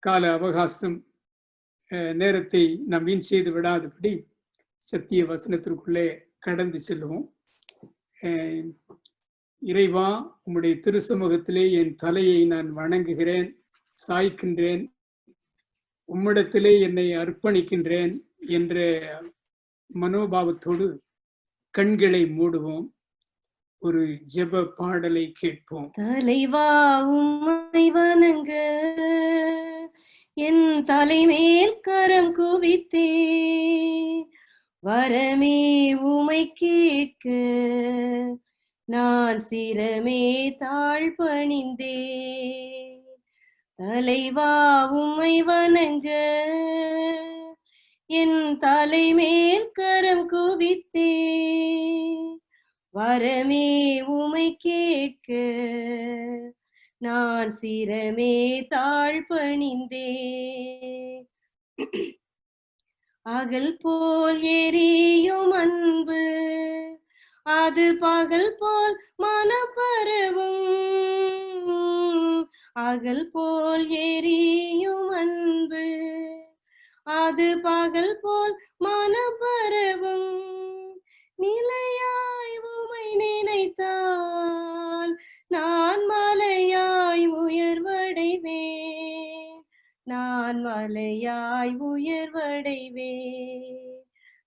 கால அவகாசம் நேரத்தை நாம் வீண் செய்து விடாதபடி சத்திய வசனத்திற்குள்ளே கடந்து செல்வோம். இறைவா, உம்முடைய திருசமூகத்திலே என் தலையை நான் வணங்குகிறேன், சாய்க்கின்றேன், உம்மிடத்திலே என்னை அர்ப்பணிக்கின்றேன் என்ற மனோபாவத்தோடு கண்களை மூடுவோம். ஒரு ஜெப பாடலை கேட்போம். தலைவா உம்மை வணங்க என் தலைமேல் கரம் குவித்தே, வரமே உமை கேட்க நான் சிரமே தாழ்பணிந்தே. தலைவா உம்மை வணங்க என் தலைமேல் கரம் குவித்தே, வரமே உமை கேட்க நான் சிரமே தாழ்பணிந்தே. அகல் போல் எரியும் அன்பு அது பகல் போல் மனப்பரவும், அகல் போல் எரியும் அன்பு அது பகல் போல் மனப்பரவும். நிலையாய் உமை நினைத்தால் நான் மலையாய் உயர்வடைவேன், நான் மலையாய் உயர்வடைவேன்.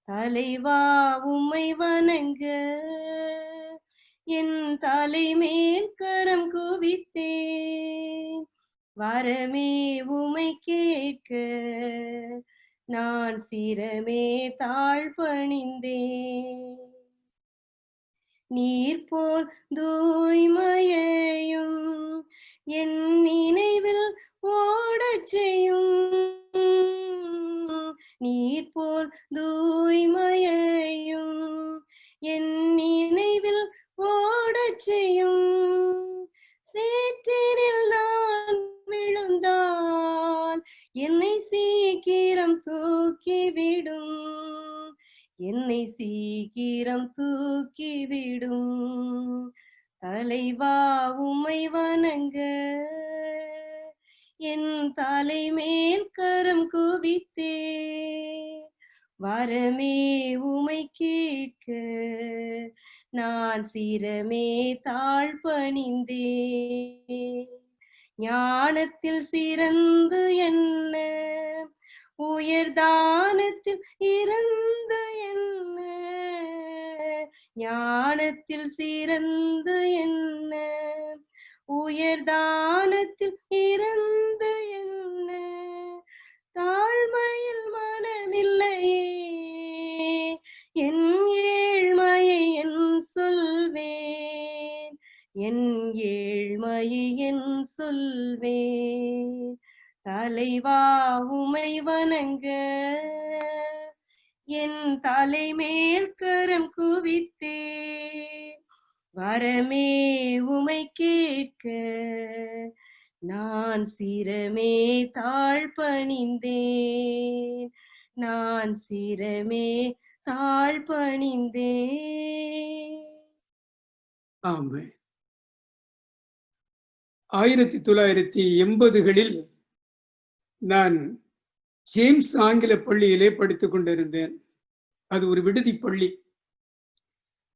தலைவா உம்மை வணங்க என் தலைமேல் கரம் குவித்தேன், வரமே உமை கேட்க நான் சிரமே தாழ்பணிந்தேன். நீர் போல் தூய்மையையும் என் நினைவில் ஓடச் செய்யும், நீர் போல் தூய்மையையும் என் நினைவில் ஓடச் செய்யும். சேற்றினில் நான் விழுந்தால் என்னை சீக்கிரம் தூக்கிவிடும், என்னை சீக்கிரம் தூக்கிவிடும். தலைவா உம்மை வணங்க என் தலைமேல் கரம் குவித்தே, வரமே உமை கேட்க நான் சிரமே தாழ்பணிந்தே. ஞானத்தில் சிறந்து என்ன உயர்தானத்தில் இருந்து என்ன, ஞானத்தில் சிறந்து என்ன உயர்தானத்தில் இருந்து என்ன. தாழ்மையில் மனமில்லையே என் ஏழ்மையை என் சொல்வேன், என் ஏழ்மையை என் சொல்வேன். தலைவா உமை வணங்க என் தலைமேல் கரம் குவித்தே, வரமே உமை கேட்க நான் சிரமே தாழ்பணிந்தேன், நான் சிரமே தாழ்பணிந்தேன். ஆமென். 1980களில் நான் ஜேம்ஸ் ஆங்கில பள்ளியிலே படித்துக் கொண்டிருந்தேன். அது ஒரு விடுதி பள்ளி.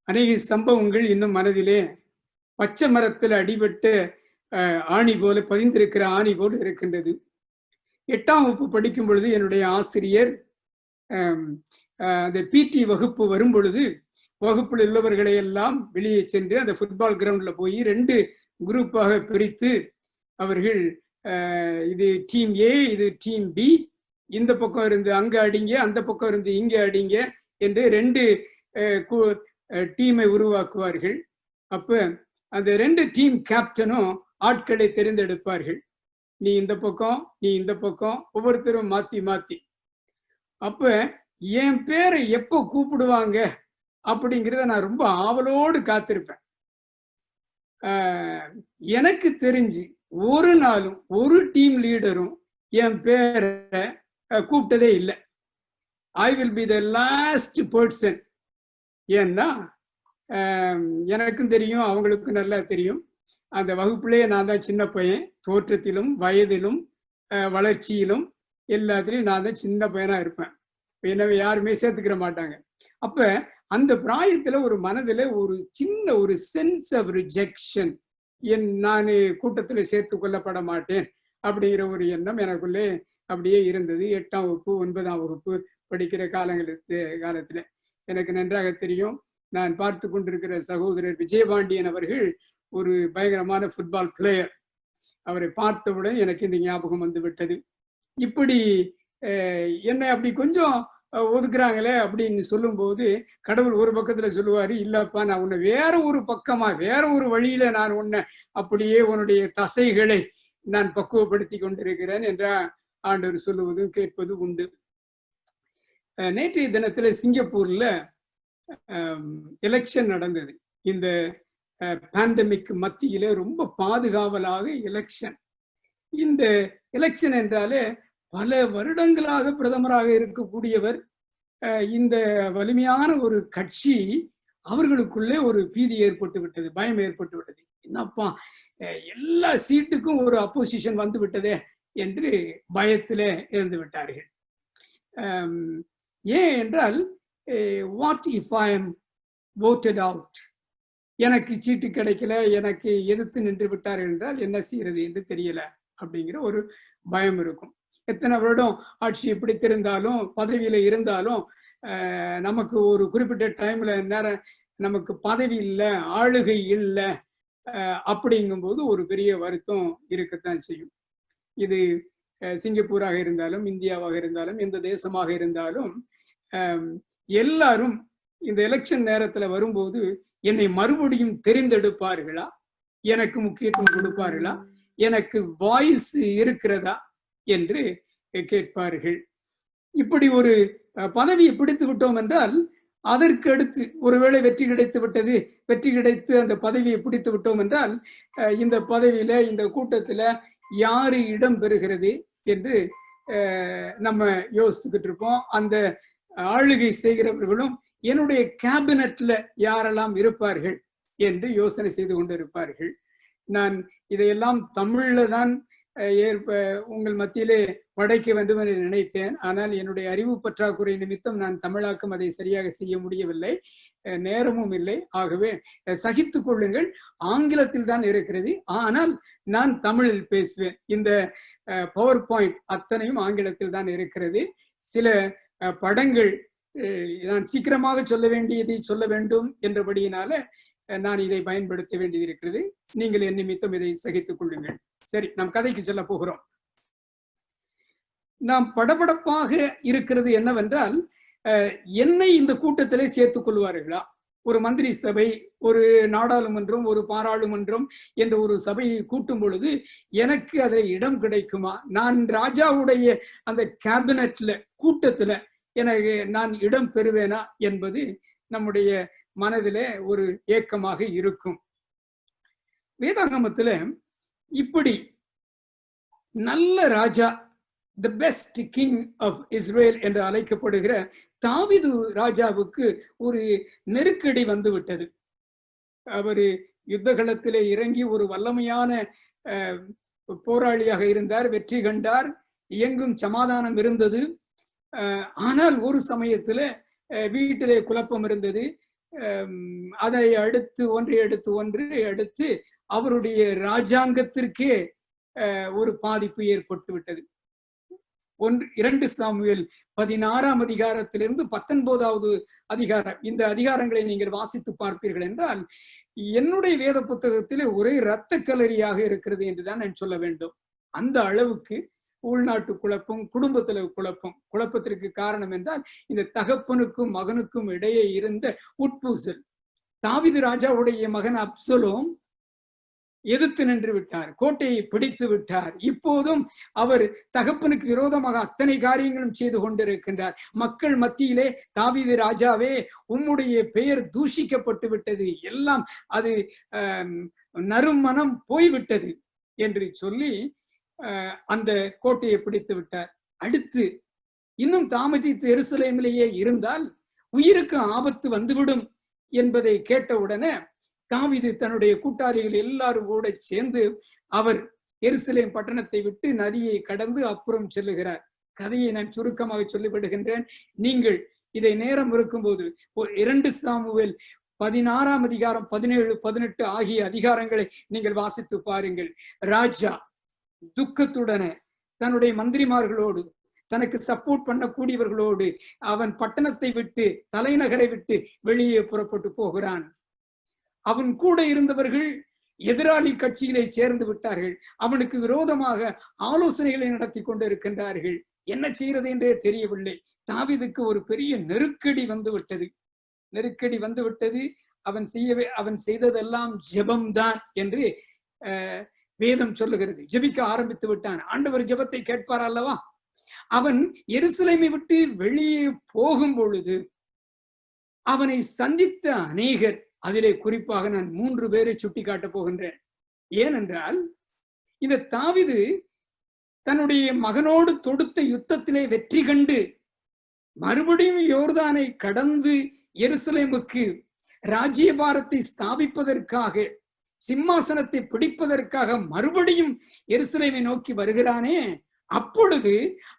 அநேக சம்பவங்கள் இன்னும் மனதிலே பச்சை மரத்தில் அடிபட்ட ஆணி போல பதிந்திருக்கிற ஆணி போல இருக்கின்றது. 8ஆம் வகுப்பு படிக்கும் பொழுது என்னுடைய ஆசிரியர் அந்த பிடி வகுப்பு வரும் பொழுது வகுப்பில் உள்ளவர்களை எல்லாம் வெளியே சென்று அந்த ஃபுட்பால் கிரவுண்ட்ல போய் 2 குரூப்பாக பிரித்து அவர்கள் இது டீம் ஏ, இது டீம் பி, இந்த பக்கம் இருந்து அங்க அடிங்க, அந்த பக்கம் இருந்து இங்க அடிங்க என்று 2 டீமை உருவாக்குவார்கள். அப்ப அந்த 2 டீம் கேப்டனும் ஆட்களை தெரிந்தெடுப்பார்கள். நீ இந்த பக்கம், நீ இந்த பக்கம், ஒவ்வொருத்தரும் மாத்தி மாத்தி. அப்ப என் பேரை எப்போ கூப்பிடுவாங்க அப்படிங்கிறத நான் ரொம்ப ஆவலோடு காத்திருப்பேன். எனக்கு தெரிஞ்சு ஒரு நாளும் ஒரு டீம் லீடரும் என் பேரை கூப்பிட்டதே இல்லை. I will be the last person. ஏன்னா எனக்கும் தெரியும், அவங்களுக்கும் நல்லா தெரியும், அந்த வகுப்புலேயே நான் தான் சின்ன பையன், தோற்றத்திலும் வயதிலும் வளர்ச்சியிலும் எல்லாத்துலேயும் நான் தான் சின்ன பையனா இருப்பேன். எனவே யாருமே சேர்த்துக்கிற மாட்டாங்க. அப்ப அந்த பிராயத்துல ஒரு மனதுல ஒரு சின்ன ஒரு சென்ஸ் ஆஃப் ரிஜெக்ஷன், நான் கூட்டத்துல சேர்த்து கொள்ளப்பட மாட்டேன் அப்படிங்கிற ஒரு எண்ணம் எனக்குள்ளே அப்படியே இருந்தது. 8ஆம் வகுப்பு 9ஆம் வகுப்பு படிக்கிற காலத்துல எனக்கு நன்றாக தெரியும். நான் பார்த்து கொண்டிருக்கிற சகோதரர் விஜயபாண்டியன் அவர்கள் ஒரு பயங்கரமான ஃபுட்பால் பிளேயர். அவரை பார்த்தவுடன் எனக்கு இந்த ஞாபகம் வந்து விட்டது. இப்படி என்னை அப்படி கொஞ்சம் ஒதுக்குறாங்களே அப்படின்னு சொல்லும்போது கடவுள் ஒரு பக்கத்துல சொல்லுவாரு, இல்லப்பா நான் உன்னை வேற ஒரு பக்கமா வேற ஒரு வழியில நான் உன்னை அப்படியே உன்னுடைய தசைகளை நான் பக்குவப்படுத்தி கொண்டிருக்கிறேன் என்ற ஆண்டவர் சொல்லுவதும் கேட்பது உண்டு. நேற்றைய தினத்துல சிங்கப்பூர்ல எலெக்ஷன் நடந்தது. இந்த பேண்டமிக் மத்தியில ரொம்ப பாதுகாவலாக எலெக்ஷன். இந்த எலெக்ஷன் என்றாலே பல வருடங்களாக பிரதமராக இருக்கக்கூடியவர், இந்த வலிமையான ஒரு கட்சி, அவர்களுக்குள்ளே ஒரு பீதி ஏற்பட்டு விட்டது, பயம் ஏற்பட்டு விட்டது. என்னப்பா எல்லா சீட்டுக்கும் ஒரு அப்போசிஷன் வந்து விட்டதே என்று பயத்தில இருந்து விட்டார்கள். ஏன் என்றால், what if I am voted out, எனக்கு சீட்டு கிடைக்கல, எனக்கு எதிர்த்து நின்று விட்டார்கள் என்றால் என்ன செய்யறது என்று தெரியல அப்படிங்கிற ஒரு பயம் இருக்கும். எத்தனை வருடம் ஆட்சியை பிடித்திருந்தாலும் பதவியில இருந்தாலும் நமக்கு ஒரு குறிப்பிட்ட டைம்ல நேரம் நமக்கு பதவி இல்லை, ஆளுகை இல்லை, அப்படிங்கும்போது ஒரு பெரிய வருத்தம் இருக்கத்தான் செய்யும். இது சிங்கப்பூராக இருந்தாலும் இந்தியாவாக இருந்தாலும் எந்த தேசமாக இருந்தாலும் எல்லாரும் இந்த எலெக்ஷன் நேரத்துல வரும்போது என்னை மறுபடியும் தெரிந்தெடுப்பார்களா, எனக்கு முக்கியத்துவம் கொடுப்பார்களா, எனக்கு வாய்ஸ் இருக்கிறதா என்று கேட்பார்கள். இப்படி ஒரு பதவியை பிடித்து விட்டோம் என்றால் அதற்கு அடுத்து ஒருவேளை வெற்றி கிடைத்து அந்த பதவியை பிடித்து விட்டோம் என்றால் இந்த பதவியில இந்த கூட்டத்துல யாரு இடம் பெறுகிறது என்று நம்ம யோசிச்சுக்கிட்டு இருப்போம். அந்த ஆளுகை செய்கிறவர்களும் என்னுடைய கேபினட்ல யாரெல்லாம் இருப்பார்கள் என்று யோசனை செய்து கொண்டிருப்பார்கள். நான் இதையெல்லாம் தமிழ்ல தான் உங்கள் மத்தியிலே படைக்க வேண்டும் என்று நினைத்தேன். ஆனால் என்னுடைய அறிவு பற்றாக்குறை நிமித்தம் நான் தமிழாக்கம் அதை சரியாக செய்ய முடியவில்லை, நேரமும் இல்லை. ஆகவே சகித்துக் கொள்ளுங்கள், ஆங்கிலத்தில் தான் இருக்கிறது, ஆனால் நான் தமிழில் பேசுவேன். இந்த பவர் பாயிண்ட் அத்தனையும் ஆங்கிலத்தில் தான் இருக்கிறது. சில படங்கள் நான் சீக்கிரமாக சொல்ல வேண்டியதை சொல்ல வேண்டும் என்றபடியினால நான் இதை பயன்படுத்த வேண்டியது இருக்கிறது. நீங்கள் என் நிமித்தம் இதை சகித்துக் கொள்ளுங்கள். சரி, நாம் கதைக்கு செல்ல போகிறோம். நாம் படபடப்பாக இருக்கிறது என்னவென்றால், என்னை இந்த கூட்டத்திலே சேர்த்துக் கொள்வார்களா? ஒரு மந்திரி சபை, ஒரு நாடாளுமன்றம், ஒரு பாராளுமன்றம் என்ற ஒரு சபையை கூட்டும் பொழுது எனக்கு அதில் இடம் கிடைக்குமா? நான் ராஜாவுடைய அந்த கேபினட்ல கூட்டத்துல எனக்கு நான் இடம் பெறுவேனா என்பது நம்முடைய மனதிலே ஒரு ஏக்கமாக இருக்கும். வேதாகமத்துல இப்படி நல்ல ராஜா, the best king of Israel என்று அழைக்கப்படுகிற தாவீது ராஜாவுக்கு ஒரு நெருக்கடி வந்து விட்டது. அவர் யுத்த களத்திலே இறங்கி ஒரு வல்லமையான போராளியாக இருந்தார், வெற்றி கண்டார், எங்கும் சமாதானம் இருந்தது. ஆனால் ஒரு சமயத்துல வீட்டிலே குழப்பம் இருந்தது. அதை அடுத்து ஒன்றை அடுத்து அவருடைய ராஜாங்கத்திற்கே ஒரு பாதிப்பு ஏற்பட்டு விட்டது. 2 சாமுவேல் 16ஆம் அதிகாரத்திலிருந்து 19வது அதிகாரம், இந்த அதிகாரங்களை நீங்கள் வாசித்து பார்ப்பீர்கள் என்றால் என்னுடைய வேத புத்தகத்திலே ஒரே இரத்த கலரியாக இருக்கிறது என்றுதான் நான் சொல்ல வேண்டும். அந்த அளவுக்கு உள்நாட்டு குழப்பம், குடும்பத்துல குழப்பத்திற்கு காரணம் என்றால் இந்த தகப்பனுக்கும் மகனுக்கும் இடையே இருந்த உட்பூசல். தாவீது ராஜாவுடைய மகன் அப்சலோம் எதிர்த்து நின்று விட்டார், கோட்டையை பிடித்து விட்டார். இப்போதும் அவர் தகப்பனுக்கு விரோதமாக அத்தனை காரியங்களும் செய்து கொண்டிருக்கின்றார். மக்கள் மத்தியிலே தாவீது ராஜாவே, உம்முடைய பெயர் தூஷிக்கப்பட்டு விட்டது, எல்லாம் அது நறுமணம் போய்விட்டது என்று சொல்லி அந்த கோட்டையை பிடித்து விட்டார். அடுத்து இன்னும் தாமதித்து எருசலேமிலேயே இருந்தால் உயிருக்கு ஆபத்து வந்துவிடும் என்பதை கேட்டவுடனே தாவீது தன்னுடைய கூட்டாளிகள் எல்லாரும் கூட சேர்ந்து அவர் எருசலேம் பட்டணத்தை விட்டு நதியை கடந்து அப்புறம் செல்லுகிறார். கதையை நான் சுருக்கமாக சொல்லிவிடுகின்றேன். நீங்கள் இதை நேரம் இருக்கும்போது 2 சாமுவேல் 16ஆம் அதிகாரம் 17, 18 ஆகிய அதிகாரங்களை நீங்கள் வாசித்து பாருங்கள். ராஜா துக்கத்துடன தன்னுடைய மந்திரிமார்களோடு, தனக்கு சப்போர்ட் பண்ணக்கூடியவர்களோடு அவன் பட்டணத்தை விட்டு, தலைநகரை விட்டு வெளியே புறப்பட்டு போகிறான். அவன் கூட இருந்தவர்கள் எதிராளி கட்சியிலே சேர்ந்து விட்டார்கள். அவனுக்கு விரோதமாக ஆலோசனைகளை நடத்தி கொண்டு இருக்கின்றார்கள். என்ன செய்யறது என்றே தெரியவில்லை. தாவீதுக்கு ஒரு பெரிய நெருக்கடி வந்து விட்டது. அவன் செய்ததெல்லாம் ஜெபம்தான் என்று வேதம் சொல்லுகிறது. ஜெபிக்க ஆரம்பித்து விட்டான். ஆண்டவர் ஜெபத்தை கேட்பார் அல்லவா? அவன் எருசலேமை விட்டு வெளியே போகும் பொழுது அவனை சந்தித்த அநேகர், அதிலே குறிப்பாக நான் 3 பேரை சுட்டி காட்டப் போகின்றேன். ஏனென்றால் இந்த தாவீது தன்னுடைய மகனோடு தொடுத்த யுத்தத்திலே வெற்றி கண்டு மறுபடியும் யோர்தானை கடந்து எருசலேமுக்கு ராஜ்யபாரத்தை ஸ்தாபிப்பதற்காக, சிம்மாசனத்தை பிடிப்பதற்காக மறுபடியும் எருசலேமை நோக்கி வருகிறானே, அப்பொழுது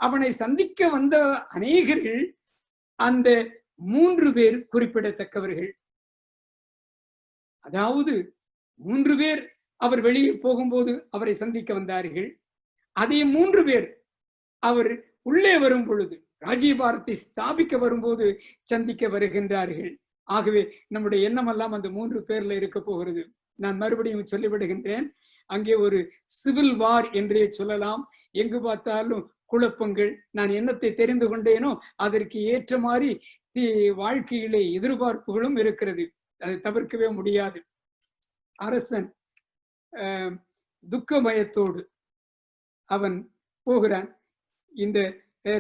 அவனை சந்திக்க வந்த அநேகர்கள் அந்த 3 பேர் குறிப்பிடத்தக்கவர்கள். அதாவது 3 பேர் அவர் வெளியே போகும்போது அவரை சந்திக்க வந்தார்கள். அதே 3 பேர் அவர் உள்ளே வரும் பொழுது, ராஜ்யபாரத்தை ஸ்தாபிக்க வரும்போது சந்திக்க வருகின்றார்கள். ஆகவே நம்முடைய எண்ணமெல்லாம் அந்த 3 பேர்ல இருக்க போகிறது. நான் மறுபடியும் சொல்லிவிடுகின்றேன். அங்கே ஒரு சிவில் வார் என்றே சொல்லலாம். எங்கு பார்த்தாலும் குழப்பங்கள். நான் என்னத்தை தெரிந்து கொண்டேனோ அதற்கு ஏற்ற மாதிரி வாழ்க்கையிலே எதிர்பார்ப்புகளும் இருக்கிறது. அதை தவிர்க்கவே முடியாது. அரசன் துக்க பயத்தோடு அவன் போகிறான். இந்த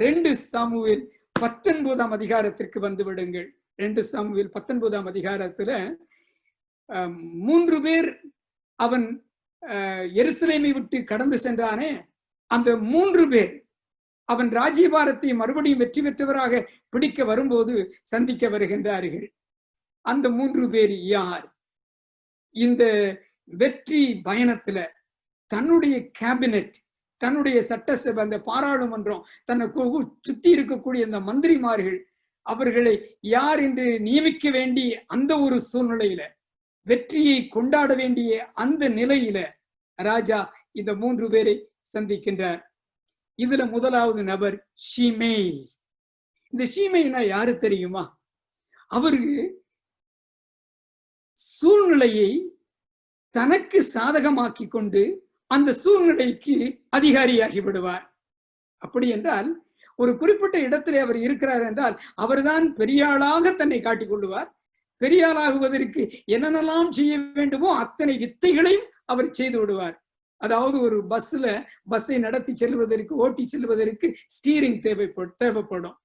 2 சாமுவேல் 19ஆம் அதிகாரத்திற்கு வந்து விடுங்கள். 2 சாமுவேல் 19ஆம் அதிகாரத்துல 3 பேர் அவன் எருசலேமை விட்டு கடந்து சென்றானே, அந்த 3 பேர் அவன் ராஜ்யபாரத்தை மறுபடியும் வெற்றி பெற்றவராக பிடிக்க வரும்போது சந்திக்க வருகின்றார்கள். அந்த 3 பேர் யார்? இந்த வெற்றி பயணத்துல தன்னுடைய கேபினெட், தன்னுடைய சட்டசபை, அந்த பாராளுமன்றம், தன்னை சுத்தி இருக்கக்கூடிய அந்த மந்திரிமார்கள், அவர்களை யார் என்று நியமிக்க வேண்டிய அந்த ஒரு சூழ்நிலையில, வெற்றியை கொண்டாட வேண்டிய அந்த நிலையில ராஜா இந்த 3 பேரை சந்திக்கின்றார். இதுல முதலாவது நபர் ஷிமேய். இந்த ஷிமேய்னா யாரு தெரியுமா? அவரு சூழ்நிலையை தனக்கு சாதகமாக்கி கொண்டு அந்த சூழ்நிலைக்கு அதிகாரியாகி விடுவார். அப்படி என்றால் ஒரு குறிப்பிட்ட இடத்திலே அவர் இருக்கிறார் என்றால் அவர்தான் பெரியாளாக தன்னை காட்டிக் கொள்ளுவார். பெரியாளாகுவதற்கு என்னென்னலாம் செய்ய வேண்டுமோ அத்தனை வித்தைகளையும் அவர் செய்து விடுவார். அதாவது ஒரு பஸ்ஸை நடத்தி செல்வதற்கு, ஓட்டி செல்வதற்கு ஸ்டீரிங் தேவைப்படும்.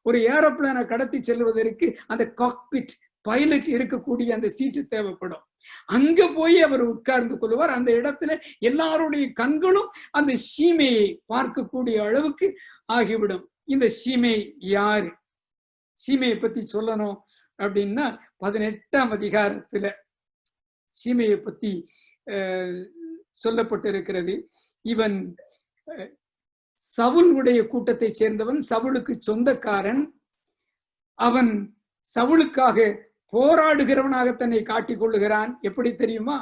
ஒரு ஏரோப்ளேனை கடத்தி செல்வதற்கு அந்த காக்பிட், பைலட் இருக்கக்கூடிய அந்த சீட்டு தேவைப்படும். அங்க போய் அவர் உட்கார்ந்து கொள்வார். அந்த இடத்துல எல்லாருடைய கண்களும் அந்த ஷிமேயை பார்க்கக்கூடிய அளவுக்கு ஆகிவிடும். இந்த ஷிமேய் யாரு? ஷிமேயை பத்தி சொல்லணும் அப்படின்னா 18ஆம் அதிகாரத்துல ஷிமேயை பத்தி சொல்லப்பட்டிருக்கிறது. இவன் சவுலுடைய கூட்டத்தை சேர்ந்தவன், சவுலுக்கு சொந்தக்காரன். அவன் சவுலுக்காக போராடுகிறவனாக தன்னை காட்டிக் கொள்ளுகிறான். எப்படி தெரியுமா?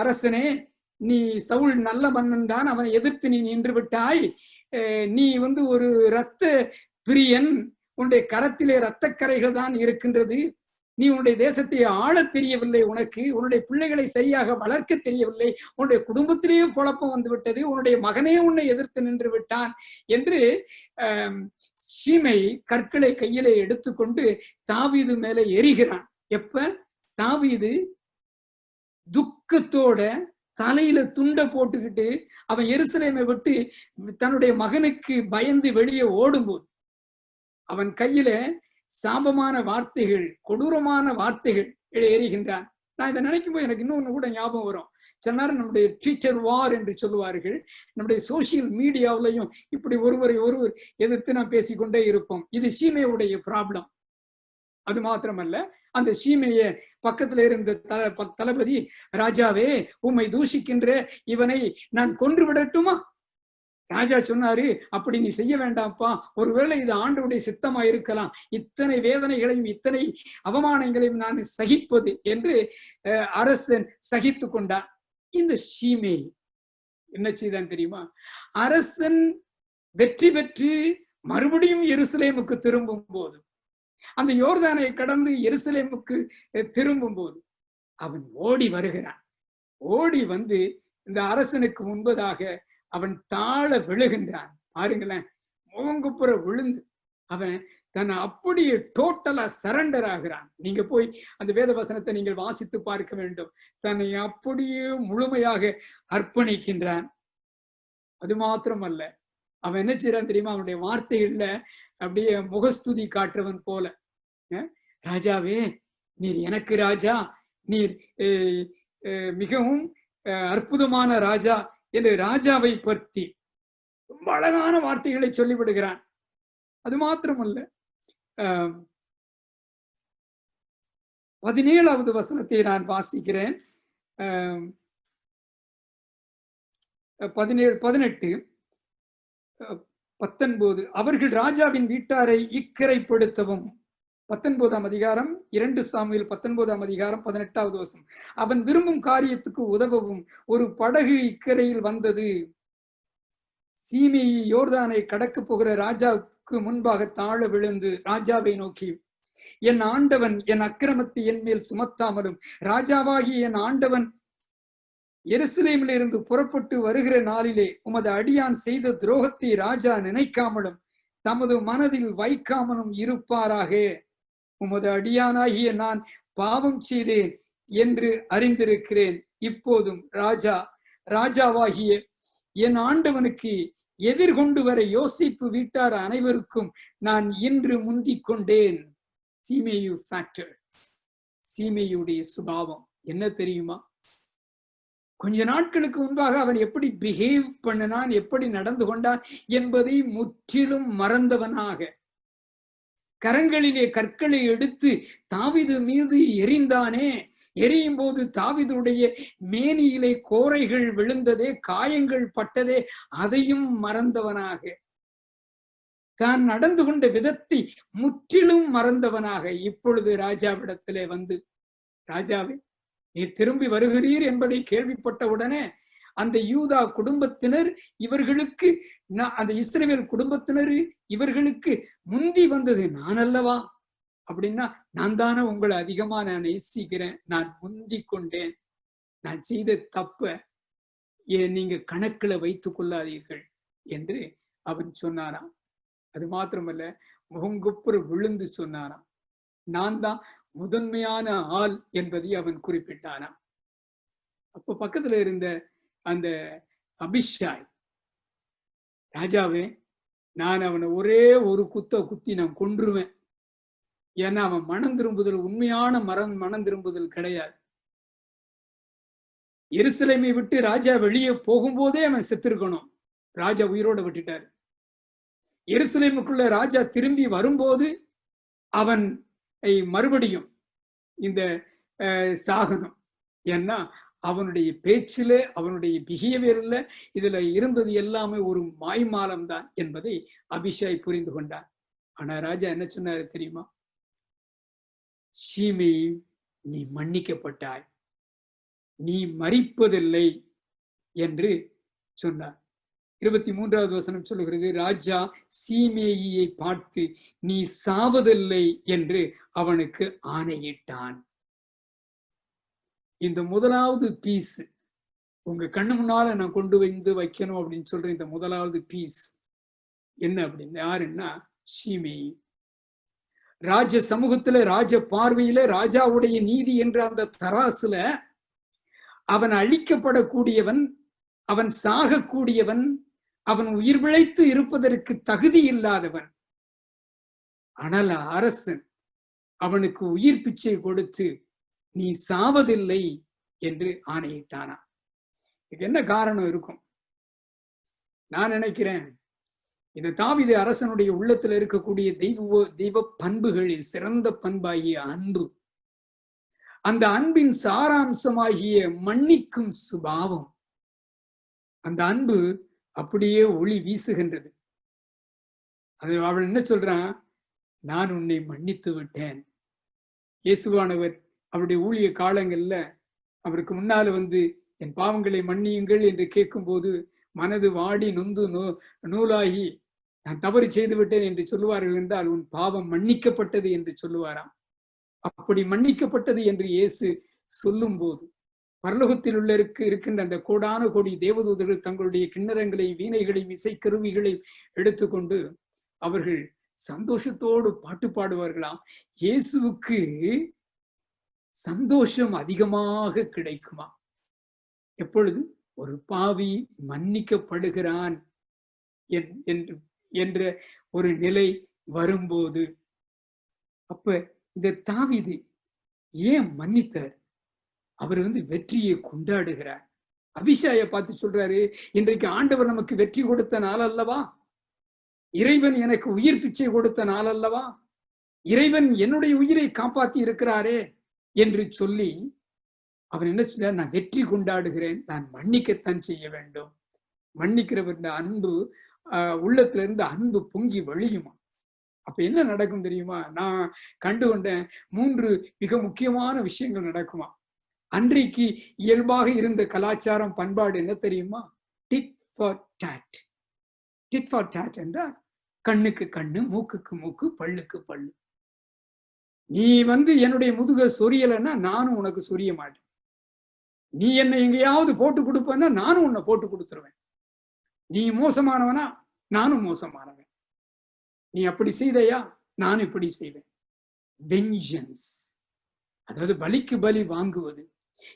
அரசனே, நீ சவுல் நல்ல மன்னன் தான், அவனை எதிர்த்து நீ நின்று விட்டாய். நீ ஒரு இரத்த பிரியன், உன்னுடைய கரத்திலே இரத்தக்கரைகள் தான் இருக்கின்றது. நீ உன்னுடைய தேசத்தை ஆள தெரியவில்லை, உனக்கு உன்னுடைய பிள்ளைகளை சரியாக வளர்க்க தெரியவில்லை, உன்னுடைய குடும்பத்திலேயே குழப்பம் வந்து விட்டது, உன்னுடைய மகனே உன்னை எதிர்த்து நின்று விட்டான் என்று ஷிமேய் கற்களை கையிலே எடுத்துக்கொண்டு தாவீது மேல எரிகிறான். எப்ப தாவீது துக்கத்தோட தலையில துண்டை போட்டுக்கிட்டு அவன் எருசலேமை விட்டு தன்னுடைய மகனுக்கு பயந்து வெளியே ஓடும்போது அவன் கையில சாபமான வார்த்தைகள், கொடூரமான வார்த்தைகள் எரிகின்றான். நான் இதை நினைக்கும் போது எனக்கு இன்னொன்னு கூட ஞாபகம் வரும். சில நேரம் நம்முடைய ட்விட்டர் வார் என்று சொல்லுவார்கள், நம்முடைய சோசியல் மீடியாவிலையும் இப்படி ஒருவர் எதிர்த்து நாம் பேசிக்கொண்டே இருப்போம். இது ஷிமேயுடைய ப்ராப்ளம். அது மாத்திரமல்ல, அந்த சீமைய பக்கத்துல இருந்த தளபதி, ராஜாவே உம்மை தூஷிக்கின்ற இவனை நான் கொன்று விடட்டுமா? ராஜா சொன்னாரு, அப்படி நீ செய்ய வேண்டாம்ப்பா, ஒருவேளை இது ஆண்டவருடைய சித்தமா இருக்கலாம், இத்தனை வேதனைகளையும் இத்தனை அவமானங்களையும் நான் சகிப்பது என்று அரசன் சகித்து கொண்டான். இந்த சீமை என்ன செய்தான் தெரியுமா? அரசன் வெற்றி பெற்று மறுபடியும் எருசலேமுக்கு திரும்பும் போது, அந்த யோர்தானை கடந்து எருசலேமுக்கு திரும்பும் போது அவன் ஓடி வருகிறான். ஓடி வந்து இந்த அரசனுக்கு முன்பதாக அவன் தாழ விழுகின்றான். பாருங்களேன், முகங்குப்புற விழுந்து அவன் தன்னை அப்படியே டோட்டலா சரண்டர் ஆகிறான். நீங்க போய் அந்த வேத வசனத்தை நீங்கள் வாசித்து பார்க்க வேண்டும். தன்னை அப்படியே முழுமையாக அர்ப்பணிக்கின்றான். அது மாத்திரமல்ல, அவன் என்ன செய்யறான் தெரியுமா? அவனுடைய வார்த்தைகள்ல அப்படியே முகஸ்துதி காட்டுறவன் போல, ராஜாவே நீர் எனக்கு ராஜா, நீர் மிகவும் அற்புதமான ராஜா என்று ராஜாவை பற்றி ரொம்ப அழகான வார்த்தைகளை சொல்லிவிடுகிறான். அது மாத்திரமல்ல, 17வது வசனத்தை நான் வாசிக்கிறேன். 17, 18, 19. அவர்கள் ராஜாவின் வீட்டாரை இக்கரைப்படுத்தவும். 19ஆம் அதிகாரம் 2 சாமுவேல் 19ஆம் அதிகாரம் 18வது வசனம். அவன் விரும்பும் காரியத்துக்கு உதவவும் ஒரு படகு இக்கரையில் வந்தது. சீமையை யோர்தானை கடக்க போகிற ராஜாவுக்கு முன்பாக தாழ விழுந்து ராஜாவை நோக்கி, என் ஆண்டவன் என் அக்கிரமத்தை என் மேல் சுமத்தாமலும் ராஜாவாகிய என் ஆண்டவன் எருசலேமில் இருந்து புறப்பட்டு வருகிற நாளிலே உமது அடியான் செய்த துரோகத்தை ராஜா நினைக்காமலும் தமது மனதில் வைக்காமலும் இருப்பாராக. உமது அடியானாகிய நான் பாவம் செய்தேன் என்று அறிந்திருக்கிறேன். இப்போதும் ராஜாவாகிய என் ஆண்டவனுக்கு எதிர்கொண்டு வர யோசிப்பு வீட்டார் அனைவருக்கும் நான் இன்று முந்திக் கொண்டேன். சீமேயு ஃபேக்டர், சீமேயுடைய சுபாவம் என்ன தெரியுமா? கொஞ்ச நாட்களுக்கு முன்பாக அவன் எப்படி பிஹேவ் பண்ணினான், எப்படி நடந்து கொண்டான் என்பதை முற்றிலும் மறந்தவனாக, கரங்களிலே கற்களை எடுத்து தாவீது மீது எறிந்தானே, எரியும் போது தாவீதுடைய மேனியிலே கோரைகள் விழுந்ததே, காயங்கள் பட்டதே, அதையும் மறந்தவனாக, தான் நடந்து கொண்ட விதத்தை முற்றிலும் மறந்தவனாக இப்பொழுது ராஜாவிடத்திலே வந்து, ராஜாவே நீர் திரும்பி வருகிறீர் என்பதை கேள்விப்பட்ட உடனே அந்த யூதா குடும்பத்தினர் இவர்களுக்கு, அந்த இஸ்ரவேல் குடும்பத்தினர் இவர்களுக்கு முந்தி வந்தது நான் அல்லவா? அப்படின்னா, நான் தானே உங்களை அதிகமா நான் நேசிக்கிறேன், நான் முந்தி கொண்டேன், நான் செய்த தப்ப நீங்க கணக்குல வைத்துக் கொள்ளாதீர்கள் என்று அவன் சொன்னாராம். அது மாத்திரமல்ல, முகங்குப்புற விழுந்து சொன்னாராம், நான் தான் முதன்மையான ஆள் என்பதை அவன் குறிப்பிட்டானாம். அப்ப பக்கத்துல இருந்த அந்த அபிஷாய், ராஜாவே நான் அவனை ஒரே ஒரு குத்தி நான் கொன்றுவேன், ஏன்னா அவன் மனம் திரும்புதல், உண்மையான மனம் திரும்புதல் கிடையாது. எருசலேமை விட்டு ராஜா வெளியே போகும்போதே அவன் செத்திருக்கணும், ராஜா உயிரோட விட்டுட்டாரு. எருசலேமுக்குள்ள ராஜா திரும்பி வரும்போது அவன் மறுபடியும் இந்த சாகனம், ஏன்னா அவனுடைய பேச்சில, அவனுடைய பிஹேவியர்ல இதுல இருந்தது எல்லாமே ஒரு மாய்மாலம் தான் என்பதை அபிஷாய் புரிந்து கொண்டார். ஆனா ராஜா என்ன சொன்னாரு தெரியுமா? சீமை, நீ மன்னிக்கப்பட்டாய், நீ மரிப்பதில்லை என்று சொன்னார். 23வது வசனம் சொல்லுகிறது, ராஜா சீமேயியை பார்த்து நீ சாவதில்லை என்று அவனுக்கு ஆணையிட்டான். இந்த முதலாவது பீஸ் உங்க கண்ணு முன்னால நான் கொண்டு வந்து வைக்கணும் அப்படின்னு சொல்ற இந்த முதலாவது பீஸ் என்ன அப்படின்னு, யாருன்னா சீமேயி. ராஜ சமூகத்துல, ராஜ பார்வையில, ராஜாவுடைய நீதி என்ற அந்த தராசுல அவன் அழிக்கப்படக்கூடியவன், அவன் சாகக்கூடியவன், அவன் உயிர் பிழைத்து இருப்பதற்கு தகுதி இல்லாதவன். ஆனால் அரசன் அவனுக்கு உயிர் பிச்சை கொடுத்து நீ சாவதில்லை என்று ஆணையிட்டானா. இதுக்கு என்ன காரணம் இருக்கும்? நான் நினைக்கிறேன், இந்த தாவீது அரசனுடைய உள்ளத்துல இருக்கக்கூடிய தெய்வ பண்புகளில் சிறந்த பண்பாகிய அன்பு, அந்த அன்பின் சாராம்சமாகிய மன்னிக்கும் சுபாவம், அந்த அன்பு அப்படியே ஒளி வீசுகின்றது. அது அவள் என்ன சொல்றான், நான் உன்னை மன்னித்து விட்டேன். இயேசுவானவர் அவருடைய ஊழிய காலங்கள்ல அவருக்கு முன்னால வந்து என் பாவங்களை மன்னியுங்கள் என்று கேட்கும் போது மனது வாடி நொந்து நூலாகி நான் தவறு செய்து விட்டேன் என்று சொல்லுவார்கள் என்றால் உன் பாவம் மன்னிக்கப்பட்டது என்று சொல்லுவாராம். அப்படி மன்னிக்கப்பட்டது என்று இயேசு சொல்லும் போது பரலோகத்தில் உள்ள இருக்கின்ற அந்த கோடான கோடி தேவதூதர்கள் தங்களுடைய கிண்ணறங்களை, வீணைகளையும், இசைக்கருவிகளையும் எடுத்துக்கொண்டு அவர்கள் சந்தோஷத்தோடு பாட்டு பாடுவார்களாம். இயேசுவுக்கு சந்தோஷம் அதிகமாக கிடைக்குமா எப்பொழுது ஒரு பாவி மன்னிக்கப்படுகிறான் என்ற ஒரு நிலை வரும்போது. அப்ப இந்த தாவீது ஏன் மன்னித்தார்? அவர் வெற்றியை கொண்டாடுகிறார். அபிஷாயை பார்த்து சொல்றாரு, இன்றைக்கு ஆண்டவர் நமக்கு வெற்றி கொடுத்த நாள் அல்லவா, இறைவன் எனக்கு உயிர் பிச்சை கொடுத்த நாள் அல்லவா, இறைவன் என்னுடைய உயிரை காப்பாற்றி இருக்கிறாரே என்று சொல்லி அவர் என்ன சொல்றார், நான் வெற்றி கொண்டாடுகிறேன், நான் மன்னிக்கத்தான் செய்ய வேண்டும். மன்னிக்கிறவர் அன்பு உள்ளத்துல இருந்து அன்பு பொங்கி வழியுமா. அப்ப என்ன நடக்கும் தெரியுமா? நான் கண்டு கொண்டேன் 3 மிக முக்கியமான விஷயங்கள் நடக்குமா. அன்றைக்கு இயல்பாக இருந்த கலாச்சாரம், பண்பாடு என்ன தெரியுமா? Did for dot. Did for dot என்றால் கண்ணுக்கு கண்ணு, மூக்குக்கு மூக்கு, பல்லுக்கு பல்லு. நீ என்னுடைய முதுக சொரியலைன்னா நானும் உனக்கு சொரிய மாட்டேன். நீ என்னை எங்கேயாவது போட்டு கொடுப்பேன்னா நானும் உன்னை போட்டு கொடுத்துருவேன். நீ மோசமானவனா, நானும் மோசமானவன். நீ அப்படி செய்தையா, நான் இப்படி செய்வேன். வெஞ்சன்ஸ், அதாவது பலிக்கு பலி வாங்குவது.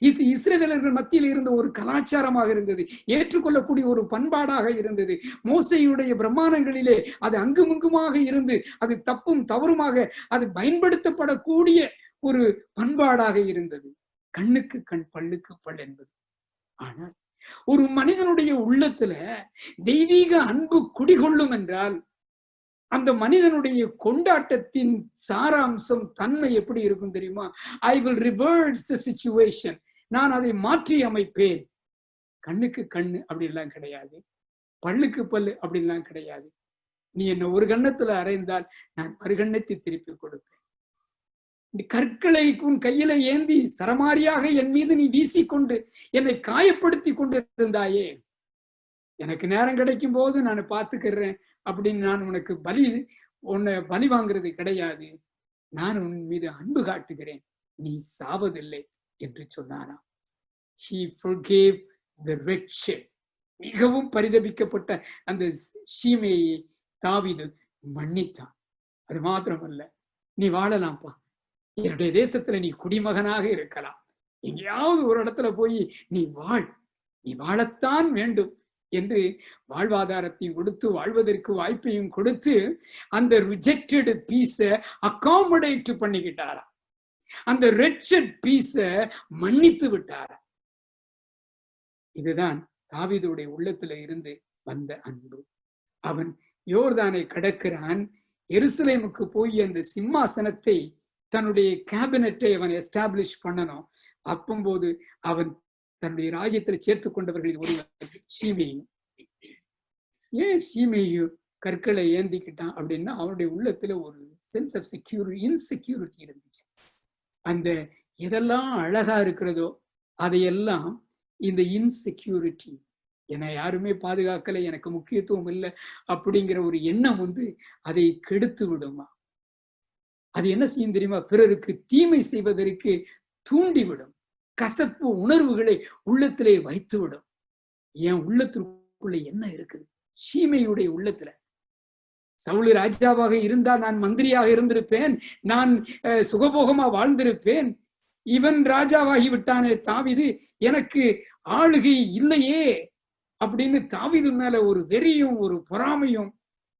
இது இஸ்ரவேலர்கள் மத்தியில் இருந்த ஒரு கலாச்சாரமாக இருந்தது, ஏற்றுக்கொள்ளக்கூடிய ஒரு பண்பாடாக இருந்தது. மோசையுடைய பிரமாணங்களிலே அது அங்குமிங்குமாக இருந்து அது தப்பும் தவறுமாக அது பயன்படுத்தப்படக்கூடிய ஒரு பண்பாடாக இருந்தது. கண்ணுக்கு கண், பல்லுக்கு பல் என்பது. ஆனால் ஒரு மனிதனுடைய உள்ளத்துல தெய்வீக அன்பு குடிகொள்ளும் என்றால் அந்த மனிதனுடைய கொண்டாட்டத்தின் சாராம்சம், தன்மை எப்படி இருக்கும் தெரியுமா? I will reverse the situation, நான் அதை மாற்றி அமைப்பேன். கண்ணுக்கு கண்ணு அப்படிலாம் கிடையாது, பல்லுக்கு பல்லு அப்படிலாம் கிடையாது. நீ என்ன ஒரு கண்ணத்துல அறைந்தால் நான் மறுகண்ணத்தை திருப்பி கொடுப்பேன். கற்களை உன் கையில ஏந்தி சரமாரியாக என் மீது நீ வீசிக்கொண்டு என்னை காயப்படுத்தி கொண்டு இருந்தாயே, எனக்கு நேரம் கிடைக்கும் போது நான் பார்த்துக்கிறேன் அப்படின்னு நான் உனக்கு உன்னை பலி வாங்குறது கிடையாது. நான் உன் மீது அன்பு காட்டுகிறேன், நீ சாவதில்லை என்று சொன்னாராம். He forgave the wretched. மிகவும் பரிதபிக்கப்பட்ட அந்த சீமையை தாவீது மன்னித்தான். அது மாத்திரமல்ல, நீ வாழலாம்ப்பா, என்னுடைய தேசத்துல நீ குடிமகனாக இருக்கலாம், எங்கேயாவது ஒரு இடத்துல போய் நீ வாழத்தான் வேண்டும் என்று வாழ்வாதாரத்தையும் கொடுத்து வாழ்வதற்கு வாய்ப்பையும் கொடுத்து அந்த ரிஜெக்டட் பீஸ அகாமடேட் பண்ணிக்கிட்டாரா, அந்த ரெட்சட் பீஸ மன்னித்து விட்டாரா. இதுதான் தாவீதுடைய உள்ளத்துல இருந்து வந்த அன்பு. அவன் யோர்தானை கடக்கிறான், எருசலேமுக்கு போய் அந்த சிம்மாசனத்தை, தன்னுடைய கேபினட்டை அவன் எஸ்டாப்ளிஷ் பண்ணணும். அப்பம்போது அவன் தன்னுடைய ராஜ்யத்தில் சேர்த்து கொண்டவர்களில் ஒருவர் சீமையும். ஏன் சீமையும் கற்களை ஏந்திக்கிட்டான் அப்படின்னா அவனுடைய உள்ளத்துல ஒரு சென்ஸ் ஆஃப் இன்செக்யூரிட்டி இருந்துச்சு. அந்த எதெல்லாம் அழகா இருக்கிறதோ அதையெல்லாம் இந்த இன்செக்யூரிட்டி, என்னை யாருமே பாதுகாக்கலை, எனக்கு முக்கியத்துவம் இல்லை அப்படிங்கிற ஒரு எண்ணம் அதை கெடுத்து விடுமா. அது என்ன செய்யும் தெரியுமா? பிறருக்கு தீமை செய்வதற்கு தூண்டிவிடும், கசப்பு உணர்வுகளை உள்ளத்திலே வைத்துவிடும். என் உள்ளத்திற்குள்ள என்ன இருக்குது? சீமையுடைய உள்ளத்துல சவுல் ராஜாவாக இருந்தா நான் மந்திரியாக இருந்திருப்பேன், நான் சுகபோகமா வாழ்ந்திருப்பேன். இவன் ராஜாவாகி விட்டானே தாவீது, எனக்கு ஆளுகை இல்லையே அப்படின்னு தாவீது மேல ஒரு வெறியும் ஒரு பொறாமையும்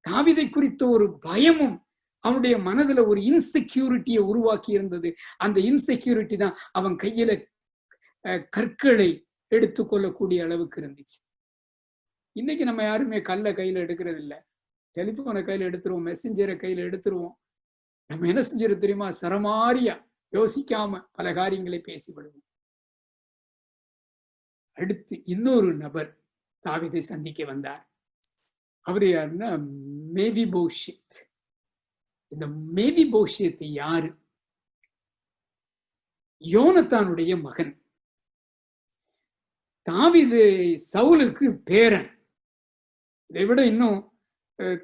தாவீதை குறித்த ஒரு பயமும் அவனுடைய மனதுல ஒரு இன்செக்யூரிட்டியை உருவாக்கி இருந்தது. அந்த இன்செக்யூரிட்டி தான் அவன் கையில கற்களை எடுத்துக்கொள்ளக்கூடிய அளவுக்கு இருந்துச்சு. இன்னைக்கு நம்ம யாருமே கல்லை கையில எடுக்கிறது இல்லை. டெலிபோனை கையில எடுத்துருவோம், மெசஞ்சரை கையில எடுத்துருவோம். நம்ம என்ன செஞ்சிடும் தெரியுமா? சரமாரியா யோசிக்காம பல காரியங்களை பேசிவிடுவோம். அடுத்து இன்னொரு நபர் தாவீதை சந்திக்க வந்தார். அவரு யாருன்னா மேவிபோஷேத். இந்த மேவிபோஷேத் யாரு? யோனத்தானுடைய மகன். தாவீது சவுலுக்கு பேரன். இதை விட இன்னும்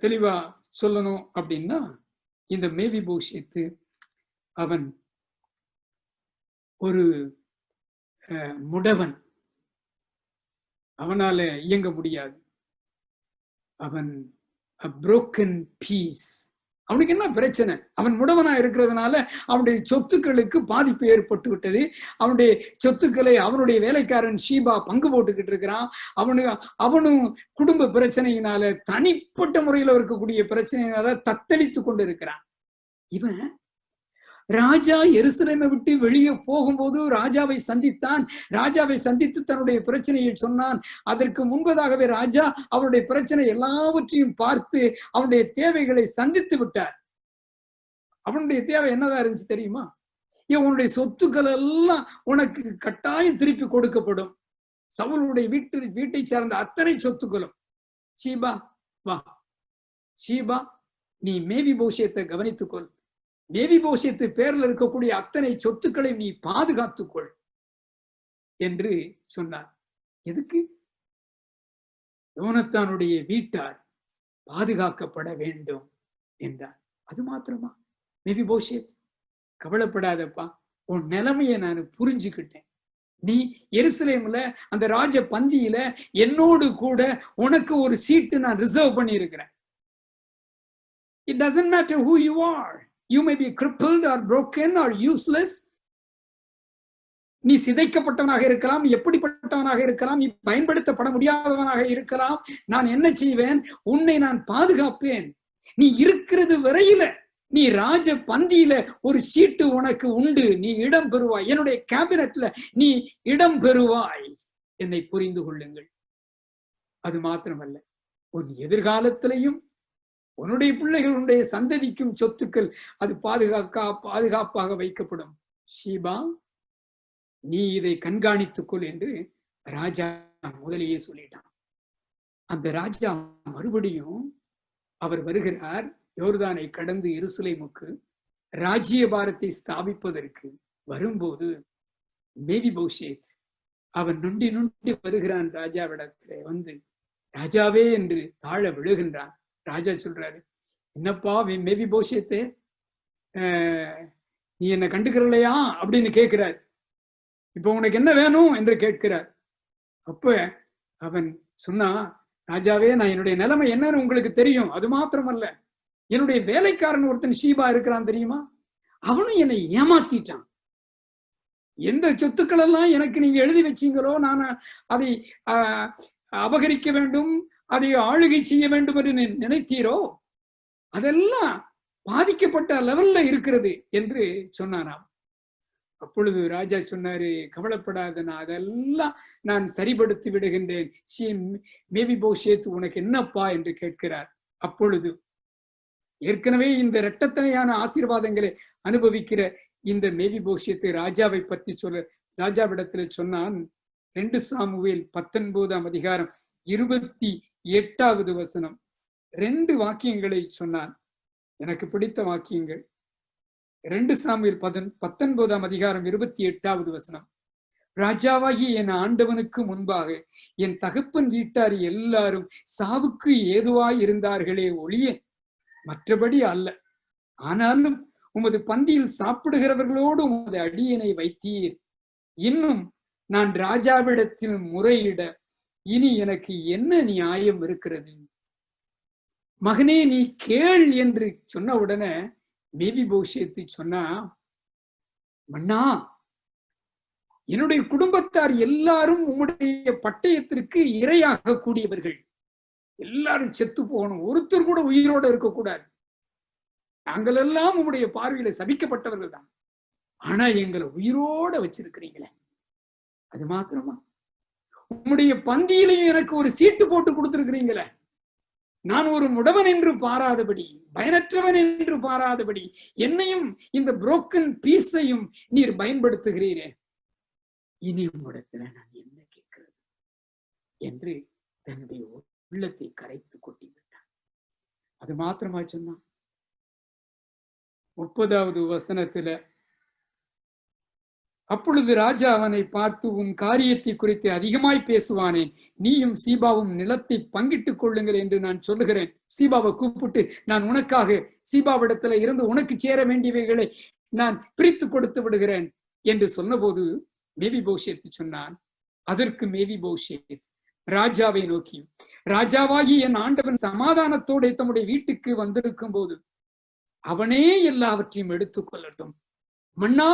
தெளிவா சொல்லணும் அப்படின்னா, இந்த மேவிபோஷேத்து அவன் ஒரு முடவன். அவனால இயங்க முடியாது. அவன் broken piece. அவனுக்கு என்ன பிரச்சனை? அவன் முடவனா இருக்கிறதுனால அவனுடைய சொத்துக்களுக்கு பாதிப்பு ஏற்பட்டு விட்டது. அவனுடைய சொத்துக்களை அவனுடைய வேலைக்காரன் ஷீபா பங்கு போட்டுக்கிட்டு இருக்கிறான். அவனும் குடும்ப பிரச்சனையினால, தனிப்பட்ட முறையில் இருக்கக்கூடிய பிரச்சனையினால தத்தளித்து கொண்டு இருக்கிறான். இவன் ராஜா எருசலேமை விட்டு வெளியே போகும்போது ராஜாவை சந்தித்தான். ராஜாவை சந்தித்து தன்னுடைய பிரச்சனையை சொன்னான். அதற்கு முன்பதாகவே ராஜா அவனுடைய பிரச்சனை எல்லாவற்றையும் பார்த்து அவனுடைய தேவைகளை சந்தித்து விட்டார். அவனுடைய தேவை என்னதான் இருந்துச்சு தெரியுமா? உன்னுடைய சொத்துக்கள் எல்லாம் உனக்கு கட்டாயம் திருப்பி கொடுக்கப்படும். சவுலுடைய வீட்டை சார்ந்த அத்தனை சொத்துக்களும். ஷீபா வா, ஷீபா நீ மேவிபோஷேத்தை கவனித்துக்கொள். மேவிபோஷேத்து பேர்ல இருக்கக்கூடிய அத்தனை சொத்துக்களை நீ பாதுகாத்துக்கொள் என்று சொன்னார். எதுக்கு? யோனத்தானுடைய வீட்டார் பாதுகாக்கப்பட வேண்டும் என்றார். அது மாத்திரமா? மேவிபோஷேத் கவலைப்படாதப்பா, உன் நிலைமையை நான் புரிஞ்சுக்கிட்டேன். நீ எருசலேம்ல அந்த ராஜ பந்தியில என்னோடு கூட உனக்கு ஒரு சீட்டு நான் ரிசர்வ் பண்ணி இருக்கிறேன். It doesn't matter who you are. You may be crippled or broken or useless. நீ சிதைக்கப்பட்டவனாக இருக்கலாம், எப்படிப்பட்டவனாக இருக்கலாம், நீ பயன்படுத்தப்பட முடியாதவனாக இருக்கலாம். நான் என்ன செய்வேன்? உன்னை நான் பாதுகாப்பேன். நீ இருக்கிறது வரையில நீ ராஜ பந்தியில ஒரு சீட்டு உனக்கு உண்டு. நீ இடம் பெறுவாய். என்னுடைய கேபினட்ல நீ இடம் பெறுவாய். என்னை புரிந்து கொள்ளுங்கள். அது மாத்திரமல்ல, உன் எதிர்காலத்திலையும் உன்னுடைய பிள்ளைகளுடைய சந்ததிக்கும் சொத்துக்கள் அது பாதுகாப்பாக வைக்கப்படும். ஷீபா நீ இதை கண்காணித்துக்கொள் என்று ராஜா முதலியே சொல்லிட்டான். அந்த ராஜா மறுபடியும் அவர் வருகிறார். யோர்தானை கடந்து எருசலேமுக்கு ராஜ்யபாரத்தை ஸ்தாபிப்பதற்கு வரும்போது மேவிபோஷேத் அவன் நொண்டி வருகிறான். ராஜாவிடத்திலே வந்து ராஜாவே என்று தாழ விழுகின்றான். ராஜா சொல்றாரு, என்னப்பா மேவிபோஷேத்தே, நீ என்ன கண்டுக்கிறலையா அப்படின்னு கேட்கிறார். இப்ப உனக்கு என்ன வேணும் என்று கேட்கிறார். அப்ப அவன் சொன்னா, ராஜாவே நான் என்னுடைய நிலைமை என்னன்னு உங்களுக்கு தெரியும். அது மாத்திரமல்ல, என்னுடைய வேலைக்காரன் ஒருத்தன் ஷீபா இருக்கிறான் தெரியுமா, அவனும் என்னை ஏமாத்திட்டான். எந்த சொத்துக்கள் எல்லாம் எனக்கு நீங்க எழுதி வச்சீங்களோ நான் அதை அபகரிக்க வேண்டும், அதை ஆளுகை செய்ய வேண்டும் என்று நினைத்தீரோ, அதெல்லாம் பாதிக்கப்பட்ட லெவல்ல இருக்கிறது என்று சொன்னானாம். அப்பொழுது ராஜா சொன்னாரு, கவலைப்படாத, நான் அதெல்லாம் நான் சரிபடுத்தி விடுகின்றேன். மேவிபோஷேத் உனக்கு என்னப்பா என்று கேட்கிறார். அப்பொழுது ஏற்கனவே இந்த இரட்டத்தனையான ஆசீர்வாதங்களை அனுபவிக்கிற இந்த மேவிபோஷேத்து ராஜாவை பற்றி ராஜாவிடத்துல சொன்னான். 2 சாமுவேல் 19ஆம் அதிகாரம் 28வது வசனம் 2 வாக்கியங்களை சொன்னான். எனக்கு பிடித்த வாக்கியங்கள். 2 சாமுவேல் 19ஆம் அதிகாரம் 28வது வசனம். ராஜாவாகி என் ஆண்டவனுக்கு முன்பாக என் தகப்பன் வீட்டார் எல்லாரும் சாவுக்கு ஏதுவாய் இருந்தார்களே ஒழிய மற்றபடி அல்ல. ஆனாலும் உமது பந்தியில் சாப்பிடுகிறவர்களோடு உமது அடியனை வைத்தீர். இன்னும் நான் ராஜாவிடத்தில் முறையிட இனி எனக்கு என்ன நியாயம் இருக்கிறது? மகனே நீ கேள் என்று சொன்ன உடனே மேவிபோஷேத்து சொன்னா, மன்னா என்னுடைய குடும்பத்தார் எல்லாரும் உம்முடைய பட்டயத்திற்கு இரையாக கூடியவர்கள், எல்லாரும் செத்து போகணும், ஒருத்தர் கூட உயிரோடு இருக்கக்கூடாது. நாங்கள் எல்லாம் உம்முடைய பார்வையில சபிக்கப்பட்டவர்கள் தான். ஆனா எங்களை உயிரோட வச்சிருக்கிறீங்களே, அது மாத்திரமா? உம்முடைய பந்தியிலையும் எனக்கு ஒரு சீட்டு போட்டு கொடுத்திருக்கிறீங்களே, நான் ஒரு முடவன் என்று பாராதபடி, பயனற்றவன் என்று பாராதபடி, என்னையும் இந்த புரோக்கன் பீஸையும் நீர் பயன்படுத்துகிறீரே, இனி உம்மிடத்துல நான் என்ன கேட்கிறது என்று தன்னுடைய உள்ளத்தை கரைத்து கொட்டி விட்டான். அது மாத்திரமா சொன்னான். 30வது வசனத்துல, அப்பொழுது ராஜா அவனை பார்த்து, உன் காரியத்தை குறித்து அதிகமாய் பேசுவானேன், நீயும் சீபாவும் நிலத்தை பங்கிட்டுக் கொள்ளுங்கள் என்று நான் சொல்லுகிறேன். சீபாவை கூப்பிட்டு, நான் உனக்காக சீபாவிடத்துல இருந்து உனக்கு சேர வேண்டியவைகளை நான் பிரித்து கொடுத்து விடுகிறேன் என்று சொன்னபோது மேவிபோஷேத் சொன்னான். அதற்கு மேவிபோஷேத் ராஜாவை நோக்கி, ராஜாவாகி என் ஆண்டவன் சமாதானத்தோடு தம்முடைய வீட்டுக்கு வந்திருக்கும் போது அவனே எல்லாவற்றையும் எடுத்துக் கொள்ளட்டும். மன்னா,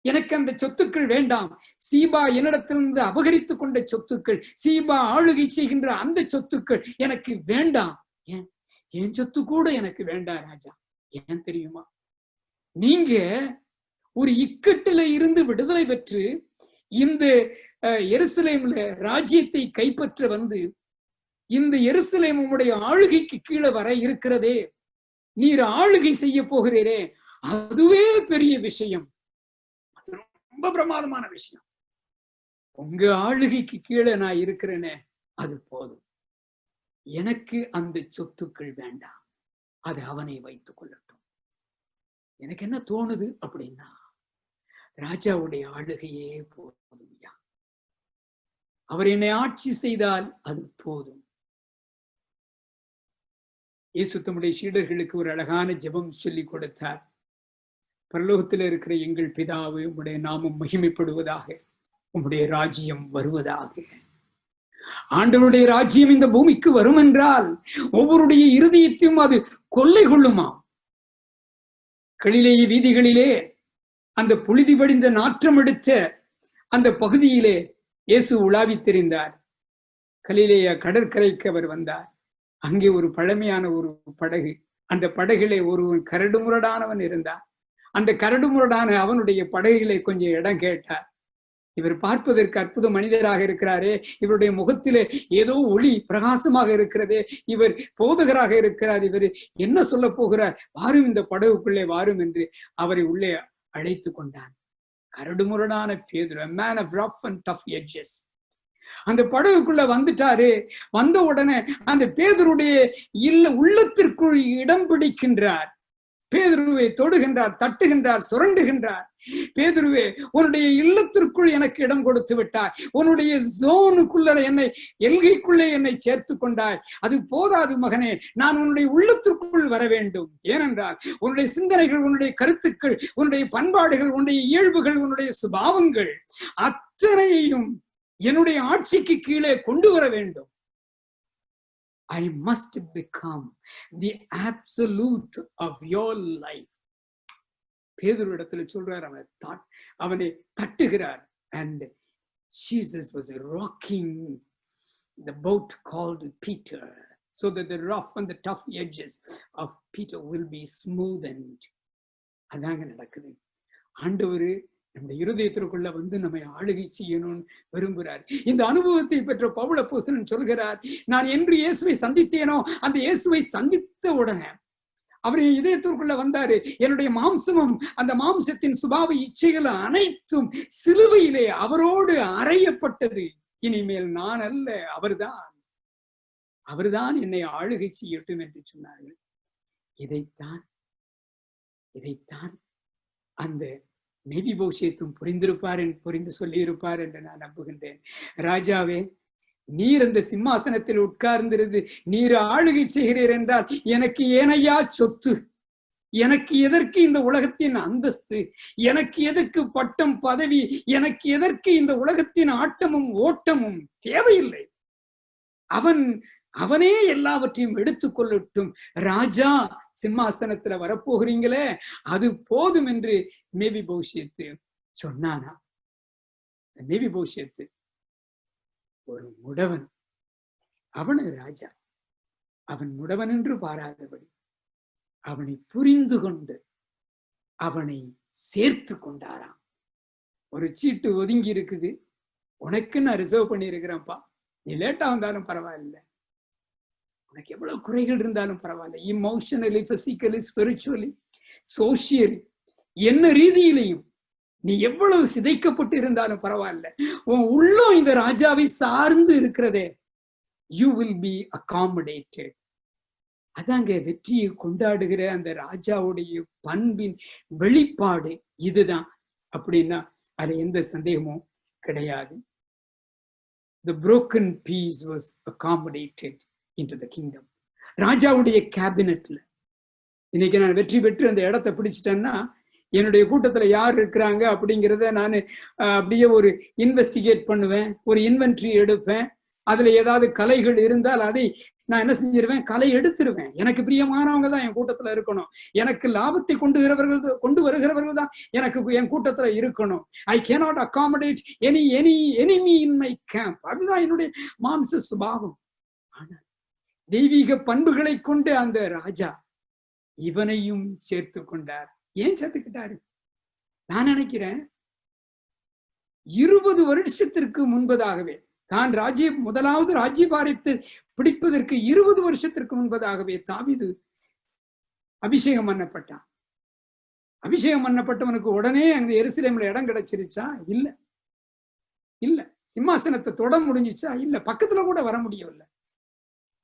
எனக்கு அந்த சொத்துக்கள் வேண்டாம். சீபா என்னிடத்திலிருந்து அபகரித்துக் கொண்ட சொத்துக்கள், சீபா ஆளுகை செய்கின்ற அந்த சொத்துக்கள் எனக்கு வேண்டாம். ஏன் என் சொத்து கூட எனக்கு வேண்டாம் ராஜா. ஏன் தெரியுமா? நீங்க ஒரு இக்கட்டுல இருந்து விடுதலை பெற்று இந்த எருசலேம்ல ராஜ்யத்தை கைப்பற்ற வந்து, இந்த எருசலேம் உம்முடைய ஆளுகைக்கு கீழே வர இருக்கிறதே, நீர் ஆளுகை செய்ய போகிறீரே, அதுவே பெரிய விஷயம். ரொம்ப பிரமாதமான விஷயம். உங்க ஆளுகைக்கு கீழே நான் இருக்கிறேனே, அது போதும். எனக்கு அந்த சொத்துக்கள் வேண்டாம், அது அவனை வைத்துக் கொள்ளட்டும். எனக்கு என்ன தோணுது அப்படின்னா, ராஜாவுடைய ஆளுகையே போதும். அவர் என்னை ஆட்சி செய்தால் அது போதும். இயேசு தம்முடைய சீடர்களுக்கு ஒரு அழகான ஜெபம் சொல்லி கொடுத்தார். பரலோகத்தில் இருக்கிற எங்கள் பிதாவே, உம்முடைய நாமம் மகிமைப்படுவதாக, உம்முடைய ராஜ்யம் வருவதாக. ஆண்டவருடைய ராஜ்யம் இந்த பூமிக்கு வரும் என்றால் ஒவ்வொருடைய இருதயத்தையும் அது கொள்ளை கொள்ளுமா. கலிலேய வீதிகளிலே அந்த புழுதி படிந்த நாற்றம் எடுத்த அந்த பகுதியிலே இயேசு உலாவி தெரிந்தார். கலிலேய கடற்கரைக்கு அவர் வந்தார். அங்கே ஒரு பழமையான ஒரு படகு, அந்த படகிலே ஒருவன் கரடுமுரடானவன் இருந்தார். அந்த கரடுமுரடான அவனுடைய படகுகளை கொஞ்சம் இடம் கேட்டார். இவர் பார்ப்பதற்கு அற்புத மனிதராக இருக்கிறாரே, இவருடைய முகத்திலே ஏதோ ஒளி பிரகாசமாக இருக்கிறதே, இவர் போதகராக இருக்கிறார், இவர் என்ன சொல்ல போகிறார், வாரும் இந்த படகுக்குள்ளே வாரும் என்று அவரை உள்ளே அழைத்து கொண்டான். கரடுமுரடான பேதுரு, a man of rough and tough edges, அந்த படகுக்குள்ள வந்துட்டாரு. வந்த உடனே அந்த பேதுருடைய உள்ளத்திற்குள் இடம் பிடிக்கின்றார். பேதுருவை தொடுகின்றார், தட்டுகின்றார், சுரண்டுகின்றார். பேதுருவே, உன்னுடைய இல்லத்திற்குள் எனக்கு இடம் கொடுத்து விட்டாய், உன்னுடைய ஜோனுக்குள்ள என்னை, எல்கைக்குள்ளே என்னை சேர்த்து கொண்டாய். அது போதாது மகனே, நான் உன்னுடைய உள்ளத்திற்குள் வர வேண்டும். ஏனென்றால் உன்னுடைய சிந்தனைகள், உன்னுடைய கருத்துக்கள், உன்னுடைய பண்பாடுகள், உன்னுடைய இயல்புகள், உன்னுடைய சுபாவங்கள் அத்தனையும் என்னுடைய ஆட்சிக்கு கீழே கொண்டு வர வேண்டும். I must become the absolute of your life. பேதுரு இடத்துல சொல்றார், அவனை தட்டுகிறார். And Jesus was rocking the boat called Peter, so that the rough and the tough edges of Peter will be smoothened. அதாங்க நடக்குது. ஆண்டவர் நம்முடைய இருதயத்திற்குள்ள வந்து நம்மை ஆளுகை செய்யணும்னு விரும்புகிறார். இந்த அனுபவத்தை பெற்ற பவுல் அப்போஸ்தலன் சொல்கிறார், நான் என்று இயேசுவை சந்தித்தேனோ அந்த இயேசுவை சந்தித்த உடனே அவர் என் இதயத்திற்குள்ள வந்தாரு. என்னுடைய மாம்சமும் அந்த மாம்சத்தின் சுபாவ இச்சைகள் அனைத்தும் சிலுவையிலே அவரோடு அறையப்பட்டது. இனிமேல் நான் அல்ல, அவர்தான் என்னை ஆளுகை செய்யட்டும் என்று சொன்னார்கள். இதைத்தான் அந்த மேவிபோஷேத்தும் புரிந்து சொல்லி இருப்பார் என்று நான் நம்புகின்றேன். ராஜாவே, நீர் அந்த சிம்மாசனத்தில் உட்கார்ந்திருந்து நீர் ஆளுகை செய்கிறீர் என்றால் எனக்கு ஏனையா சொத்து, எனக்கு எதற்கு இந்த உலகத்தின் அந்தஸ்து, எனக்கு எதற்கு பட்டம் பதவி, எனக்கு எதற்கு இந்த உலகத்தின் ஆட்டமும் ஓட்டமும் தேவையில்லை. அவனே எல்லாவற்றையும் எடுத்துக்கொள்ளட்டும். ராஜா சிம்மாசனத்துல வரப்போகிறீங்களே, அது போதும் என்று மேவிபோஷேத்து சொன்னானா? மேவிபோஷேத்து ஒரு முடவன், அவனு ராஜா. அவன் முடவன் என்று பாராதபடி அவனை புரிந்து கொண்டு அவனை சேர்த்து கொண்டாராம். ஒரு சீட்டு ஒதுங்கி இருக்குது, உனக்கு நான் ரிசர்வ் பண்ணி இருக்கிறேன்ப்பா, நீ லேட்டா வந்தாலும் பரவாயில்ல, உனக்கு எவ்வளவு குறைகள் இருந்தாலும் பரவாயில்ல, இமோஷனலி, பிசிக்கலி, ஸ்பிரிச்சுவலி, சோசியலி, என்ன ரீதியிலையும் நீ எவ்வளவு சிதைக்கப்பட்டு இருந்தாலும் பரவாயில்ல, உன் உள்ளம் இந்த ராஜாவை சார்ந்து இருக்கிறதே, யூ வில் பி அகாமடேட்டட். அதாங்க வெற்றியை கொண்டாடுகிற அந்த ராஜாவுடைய பண்பின் வெளிப்பாடு இதுதான் அப்படின்னா அதுல எந்த சந்தேகமும் கிடையாது. The broken piece was accommodated into the kingdom. ராஜாவுடைய கேபினட்ல இன்னைக்கு நான் வெற்றி பெற்று அந்த இடத்தை பிடிச்சிட்டேன்னா என்னுடைய கூட்டத்துல யார் இருக்கிறாங்க அப்படிங்கிறத நான் அப்படியே ஒரு இன்வெஸ்டிகேட் பண்ணுவேன், ஒரு இன்வென்ட்ரி எடுப்பேன். அதுல ஏதாவது கலைகள் இருந்தால் அதை நான் என்ன செஞ்சிருவேன், கலை எடுத்துருவேன். எனக்கு பிரியமானவங்க தான் என் கூட்டத்துல இருக்கணும், எனக்கு லாபத்தை கொண்டு வருகிறவர்கள் தான் எனக்கு என் கூட்டத்துல இருக்கணும். I cannot accommodate any enemy in my camp. அதுதான் என்னுடைய மாம்ச சுபாவம். ஆனா தெய்வீக பண்புகளை கொண்டு அந்த ராஜா இவனையும் சேர்த்து கொண்டார். ஏன் சேர்த்துக்கிட்டாரு? நான் நினைக்கிறேன் 20 வருஷத்திற்கு முன்பதாகவே தான் முதலாவது ராஜ்யபாரத்தை பிடிப்பதற்கு 20 வருஷத்திற்கு முன்பதாகவே தாவீது அபிஷேகம் பண்ணப்பட்டான். அபிஷேகம் பண்ணப்பட்டவனுக்கு உடனே அங்க எருசலேம்ல இடம் கிடைச்சிருச்சா? இல்ல இல்ல. சிம்மாசனத்தை தொட முடிஞ்சிச்சா? இல்ல. பக்கத்துல கூட வர முடியவில்லை.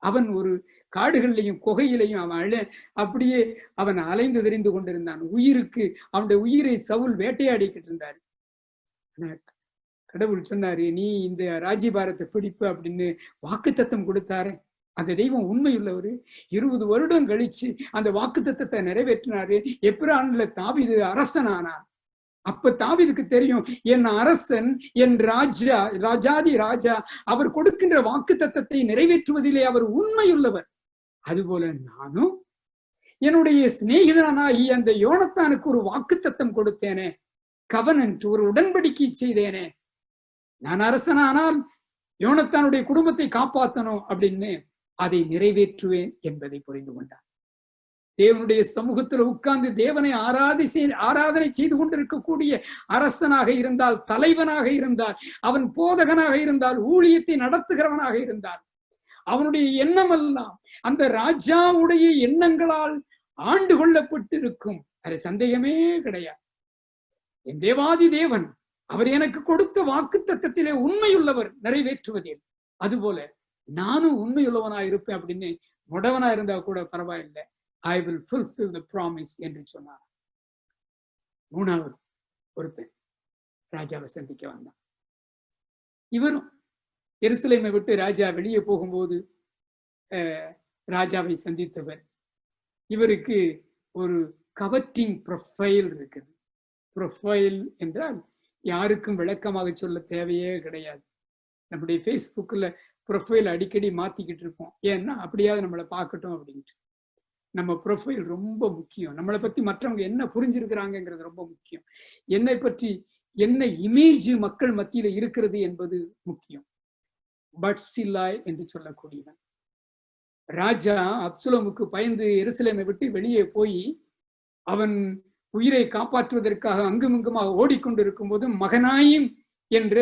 அவன் ஒரு காடுகள்லையும் குகையிலையும் அவன் அப்படியே அவன் அலைந்து தெரிந்து கொண்டிருந்தான். அவனுடைய உயிரை சவுல் வேட்டையாடிக்கிட்டு இருந்தாரு. கடவுள் சொன்னாரு, நீ இந்த ராஜ்யபாரத்தை பிடிப்பு அப்படின்னு வாக்குத்தத்தம் கொடுத்தாரு. அந்த தெய்வம் உண்மையுள்ளவரு. 20 வருடம் கழிச்சு அந்த வாக்குத்தத்தத்தை நிறைவேற்றினாரு. எப்ரான்ல தாவீது அரசனானார். அப்ப தாவீதுக்கு தெரியும், என் அரசன், என் ராஜாதி ராஜா, அவர் கொடுக்கின்ற வாக்குத்தத்தத்தை நிறைவேற்றுவதிலே அவர் உண்மையுள்ளவர். அதுபோல நானும் என்னுடைய சிநேகிதனாகி அந்த யோனத்தானுக்கு ஒரு வாக்குத்தத்தம் கொடுத்தேனே, கவனன்ட், ஒரு உடன்படிக்கை செய்தேனே. நான் அரசனானால் யோனத்தானுடைய குடும்பத்தை காப்பாற்றணும் அப்படின்னு அதை நிறைவேற்றுவேன் என்பதை புரிந்து கொண்டார். தேவனுடைய சமூகத்தில் உட்கார்ந்து தேவனை ஆராதனை செய்து கொண்டிருக்கக்கூடிய அரசனாக இருந்தால், தலைவனாக இருந்தால், அவன் போதகனாக இருந்தால், ஊழியத்தை நடத்துகிறவனாக இருந்தால், அவனுடைய எண்ணமெல்லாம் அந்த ராஜாவுடைய எண்ணங்களால் ஆண்டு கொள்ளப்பட்டு இருக்கும். அது சந்தேகமே கிடையாது. என் தேவாதி தேவன் அவர் எனக்கு கொடுத்த வாக்குத்தத்தத்திலே உண்மையுள்ளவர் நிறைவேற்றுவதில். அதுபோல நானும் உண்மையுள்ளவனா இருப்பேன் அப்படின்னு முடவனா இருந்தா கூட பரவாயில்லை, I will fulfill the promise என்று சொன்னார். 3வது ஒருத்தன் ராஜாவை சந்திக்க வந்தான். இவரும் எருசலேமை விட்டு ராஜா வெளியே போகும்போது ராஜாவை சந்தித்தவர். இவருக்கு ஒரு கவர்ட்டிங் ப்ரொஃபைல் இருக்குது. ப்ரொஃபைல் என்றால் யாருக்கும் விளக்கமாக சொல்ல தேவையே கிடையாது. நம்முடைய ஃபேஸ்புக்கில் ப்ரொஃபைல் அடிக்கடி மாத்திக்கிட்டு இருப்போம். ஏன்னா அப்படியாவது நம்மளை பார்க்கட்டும் அப்படின்ட்டு. நம்ம ப்ரொஃபைல் ரொம்ப முக்கியம். நம்மளை பத்தி மற்றவங்க என்ன புரிஞ்சிருக்கிறாங்கிறது ரொம்ப முக்கியம். என்னை பற்றி என்ன இமேஜ் மக்கள் மத்தியில இருக்கிறது என்பது முக்கியம். பர்சில்லாய் என்று சொல்லக்கூடியவன் ராஜா அப்சலோமுக்கு பயந்து எருசலேமை விட்டு வெளியே போய் அவன் உயிரை காப்பாற்றுவதற்காக அங்குமிங்குமாக ஓடிக்கொண்டிருக்கும் போது மகனாயிம் என்ற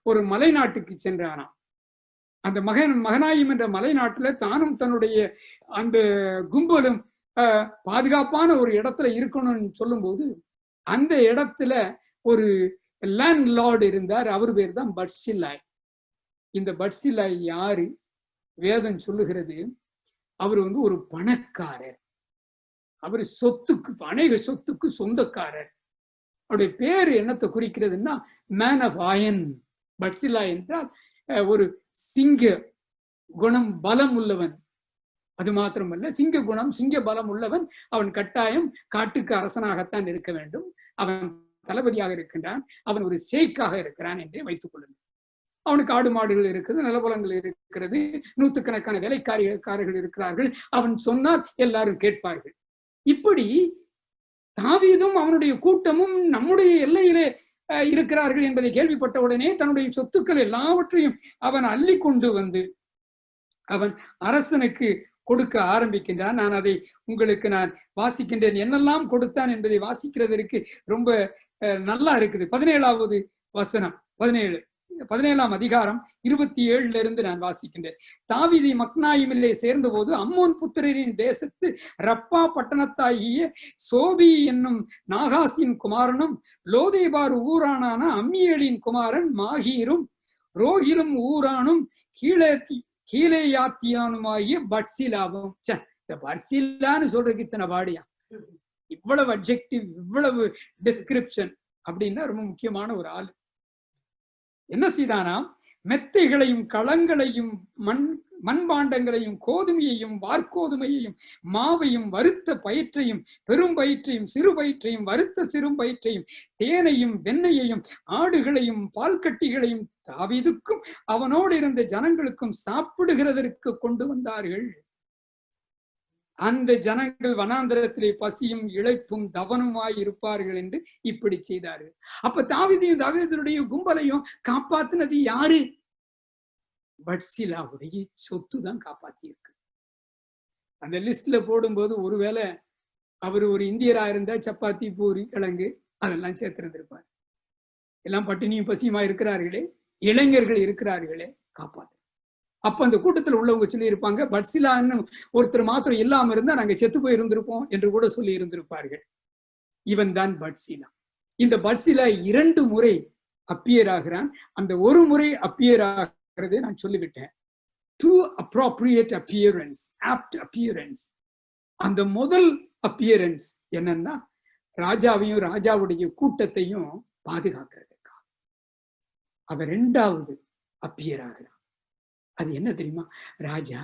ஒரு மலை நாட்டுக்கு சென்றானாம். அந்த மகனாயிம் என்ற மலை நாட்டுல தானும் தன்னுடைய அந்த கும்பலும் பாதுகாப்பான ஒரு இடத்துல இருக்கணும்னு சொல்லும் போது அந்த இடத்துல ஒரு லேண்ட் லார்டு இருந்தார். அவர் பேர் தான் பர்சில்லாய். இந்த பர்சில்லாய் யாரு? வேதம் சொல்லுகிறது, அவர் ஒரு பணக்காரர். அவர் அநேக சொத்துக்கு சொந்தக்காரர். அவருடைய பேர் என்னத்தை குறிக்கிறதுன்னா மேன் ஆஃப் அயன். பர்சில்லா என்றால் ஒரு சிங்க குணம், பலம் உள்ளவன். அது மாத்திரமல்ல, சிங்க குணம், சிங்க பலம் உள்ளவன். அவன் கட்டாயம் காட்டுக்கு அரசனாகத்தான் இருக்க வேண்டும். அவன் தளபதியாக இருக்கின்றான். அவன் ஒரு ஷேக்காக இருக்கிறான் என்றே வைத்துக் கொள்ளுங்கள். அவனுக்கு ஆடு மாடுகள் இருக்கிறது, நிலபலங்கள் இருக்கிறது, நூற்றுக்கணக்கான வேலைக்காரர்கள் இருக்கிறார்கள். அவன் சொன்னால் எல்லாரும் கேட்பார்கள். இப்படி தாவீதும் அவனுடைய கூட்டமும் நம்முடைய எல்லையிலே இருக்கிறார்கள் என்பதை கேள்விப்பட்ட உடனே தன்னுடைய சொத்துக்கள் எல்லாவற்றையும் அவன் அள்ளி கொண்டு வந்து அவன் அரசனுக்கு கொடுக்க ஆரம்பிக்கின்றான். நான் அதை உங்களுக்கு வாசிக்கின்றேன். என்னெல்லாம் கொடுத்தான் என்பதை வாசிக்கிறதற்கு ரொம்ப நல்லா இருக்குது. 17வது வசனம், 17 17ஆம் அதிகாரம் 27 இருந்து நான் வாசிக்கின்றேன். தாவீது மக்னாயிமிலே சேர்ந்த போது அம்மோன் புத்திரரின் தேசத்து ரப்பா பட்டணத்தாகிய சோபி என்னும் நாகாசின் குமாரனும் லோதேபார் ஊரானான அம்மியேலின் குமாரன் மாகீரும் ரோகிலும் ஊரானும் கீலேயாத்தியானுமாகிய பட்சிலாவும். இந்த பட்சிலான்னு சொல்றதுக்கு இத்தனை பாடியா, இவ்வளவு அட்ஜெக்டிவ், இவ்வளவு டிஸ்கிரிப்ஷன் அப்படின்னா ரொம்ப முக்கியமான ஒரு ஆள். என்ன செய்தானா, மெத்தைகளையும் களங்களையும் மண்பாண்டங்களையும் கோதுமையையும் வார்கோதுமையையும் மாவையும் வறுத்த பயிற்றையும் பெரும் பயிற்றையும் சிறு பயிற்றையும் வறுத்த சிறும் பயிற்றையும் தேனையும் வெண்ணையையும் ஆடுகளையும் பால்கட்டிகளையும் தாவீதுக்கும் அவனோடு இருந்த ஜனங்களுக்கும் சாப்பிடுகிறதற்கு கொண்டு வந்தார்கள். அந்த ஜனங்கள் வனாந்தரத்திலே பசியும் இளைப்பும் தவனுமாய் இருப்பார்கள் என்று இப்படி செய்தார்கள். அப்ப தாவீதையும் தாவீதுடைய கும்பலையும் காப்பாத்தினது யாரு? பட்சிலாவுடைய சொத்து தான் காப்பாத்தி இருக்கு. அந்த லிஸ்ட்ல போடும்போது ஒருவேளை அவர் ஒரு இந்தியரா இருந்தா சப்பாத்தி பூரி கிழங்கு அதெல்லாம் சேர்த்திருந்திருப்பார். எல்லாம் பட்டினியும் பசியுமா இருக்கிறார்களே, இளைஞர்கள் இருக்கிறார்களே, காப்பாத்து. அப்ப அந்த கூட்டத்தில் உள்ளவங்க சொல்லி இருப்பாங்க, பட்சிலான்னு ஒருத்தர் மாத்திரம் இல்லாம இருந்தா நாங்க செத்து போய் இருந்திருப்போம் என்று கூட சொல்லி இருந்திருப்பார்கள். இவன் தான் பட்சிலா. இந்த பட்சிலா 2 முறை அப்பியர் ஆகிறான். அந்த ஒரு முறை அப்பியர் ஆகிறதை நான் சொல்லிவிட்டேன். To appropriate appearance, apt appearance. அந்த முதல் அப்பியரன்ஸ் என்னன்னா, ராஜாவையும் ராஜாவுடைய கூட்டத்தையும் பாதுகாக்கிறதுக்காக. அவர் 2வது அப்பியர் ஆகிறார். அது என்ன தெரியுமா? ராஜா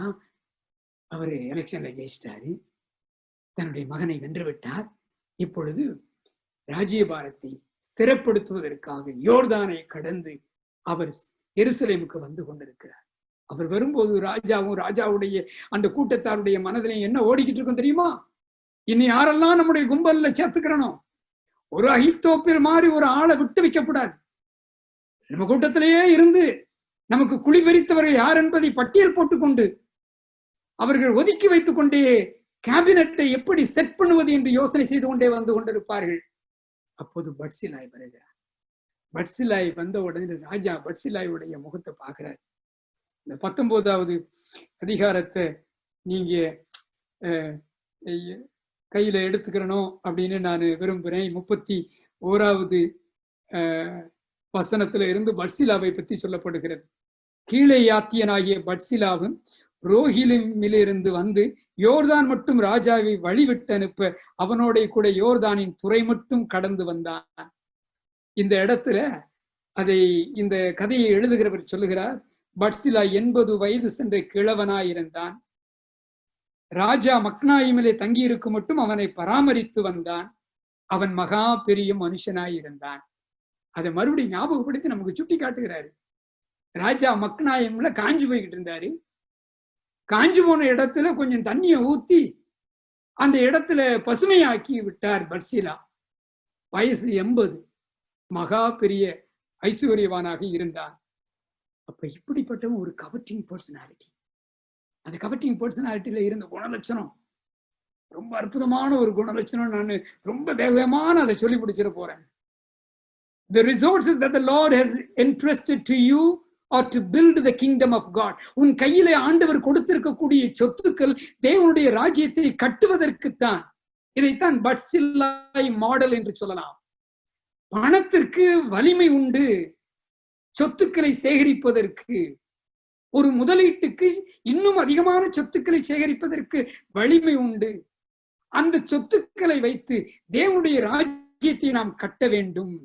அவரு எலெக்ஷன்ல ஜெயிச்சிட்டாரு, தன்னுடைய மகனை வென்று விட்டார். இப்பொழுது ராஜ்யபாரத்தை ஸ்திரப்படுத்துவதற்காக யோர்தானை கடந்து அவர் எருசலேமுக்கு வந்து கொண்டிருக்கிறார். அவர் வரும்போது ராஜாவும் ராஜாவுடைய அந்த கூட்டத்தாருடைய மனதிலே என்ன ஓடிக்கிட்டு இருக்கும் தெரியுமா? இனி யாரெல்லாம் நம்முடைய கும்பல்ல சேர்த்துக்கிறனோ, ஒரு அகித்தோப்பில் மாதிரி ஒரு ஆளை விட்டு வைக்கப்படாது. நம்ம கூட்டத்திலேயே இருந்து நமக்கு குழிபறித்தவர்கள் யார் என்பதை பட்டியல் போட்டுக்கொண்டு அவர்கள் ஒதுக்கி வைத்துக் கொண்டே கேபினட்டை எப்படி செட் பண்ணுவது என்று யோசனை செய்து கொண்டே வந்து கொண்டிருப்பார்கள். அப்போது பட்சிலாய் வருகிறார். பட்சிலாய் வந்த உடனே ராஜா பட்சிலாயுடைய முகத்தை பார்க்கிறார். இந்த 19வது அதிகாரத்தை நீங்க கையில எடுத்துக்கிறணும் அப்படின்னு நான் விரும்புகிறேன். 31வது வசனத்துல இருந்து பட்சிலாவை பற்றி சொல்லப்படுகிறது. கீலேயாத்தியனாகிய பட்சிலாவும் ரோகிலிமிலிருந்து வந்து யோர்தான் மட்டும் ராஜாவை வழிவிட்டு அனுப்ப அவனோட கூட யோர்தானின் துறை மட்டும் கடந்து வந்தான். இந்த இடத்துல அதை இந்த கதையை எழுதுகிறவர் சொல்லுகிறார், பட்சிலா 80 வயது சென்ற கிழவனாயிருந்தான். ராஜா மக்னாயிமிலே தங்கியிருக்கும் மட்டும் அவனை பராமரித்து வந்தான். அவன் மகா பெரிய மனுஷனாயிருந்தான். அதை மறுபடியும் ஞாபகப்படுத்தி நமக்கு சுட்டி காட்டுகிறாரு. ராஜா மக்னாயிம்ல காஞ்சு போய்கிட்டு இருந்தாரு. காஞ்சு போன இடத்துல கொஞ்சம் தண்ணியை ஊத்தி அந்த இடத்துல பசுமையாக்கி விட்டார் பட்சிலா. வயசு 80, மகா பெரிய ஐஸ்வர்யவானாக இருந்தார். அப்ப இப்படிப்பட்ட ஒரு கவர்ட்டிங் பர்சனாலிட்டி, அந்த கவர்ட்டிங் பர்சனாலிட்டியில இருந்த குணலட்சணம் ரொம்ப அற்புதமான ஒரு குணலட்சணம். நான் ரொம்ப வேகமான அதை சொல்லி முடிச்சிட போறேன். The resources that the Lord has entrusted to you or to build the kingdom of God. உன் கையிலே ஆண்டவர் கொடுத்திருக்கக்கூடிய சொத்துக்கள் தேவனுடைய ராஜ்யத்தை கட்டுவதற்குத்தான். இதைத்தான் பட்சிலாய் மாடல் என்று சொல்லலாம். பணத்திற்கு வலிமை உண்டு, சொத்துக்களை சேகரிப்பதற்கு, ஒரு முதலீட்டுக்கு இன்னும் அதிகமான சொத்துக்களை சேகரிப்பதற்கு வலிமை உண்டு. அந்த சொத்துக்களை வைத்து தேவனுடைய ராஜ்யத்தை நாம் கட்ட வேண்டும்.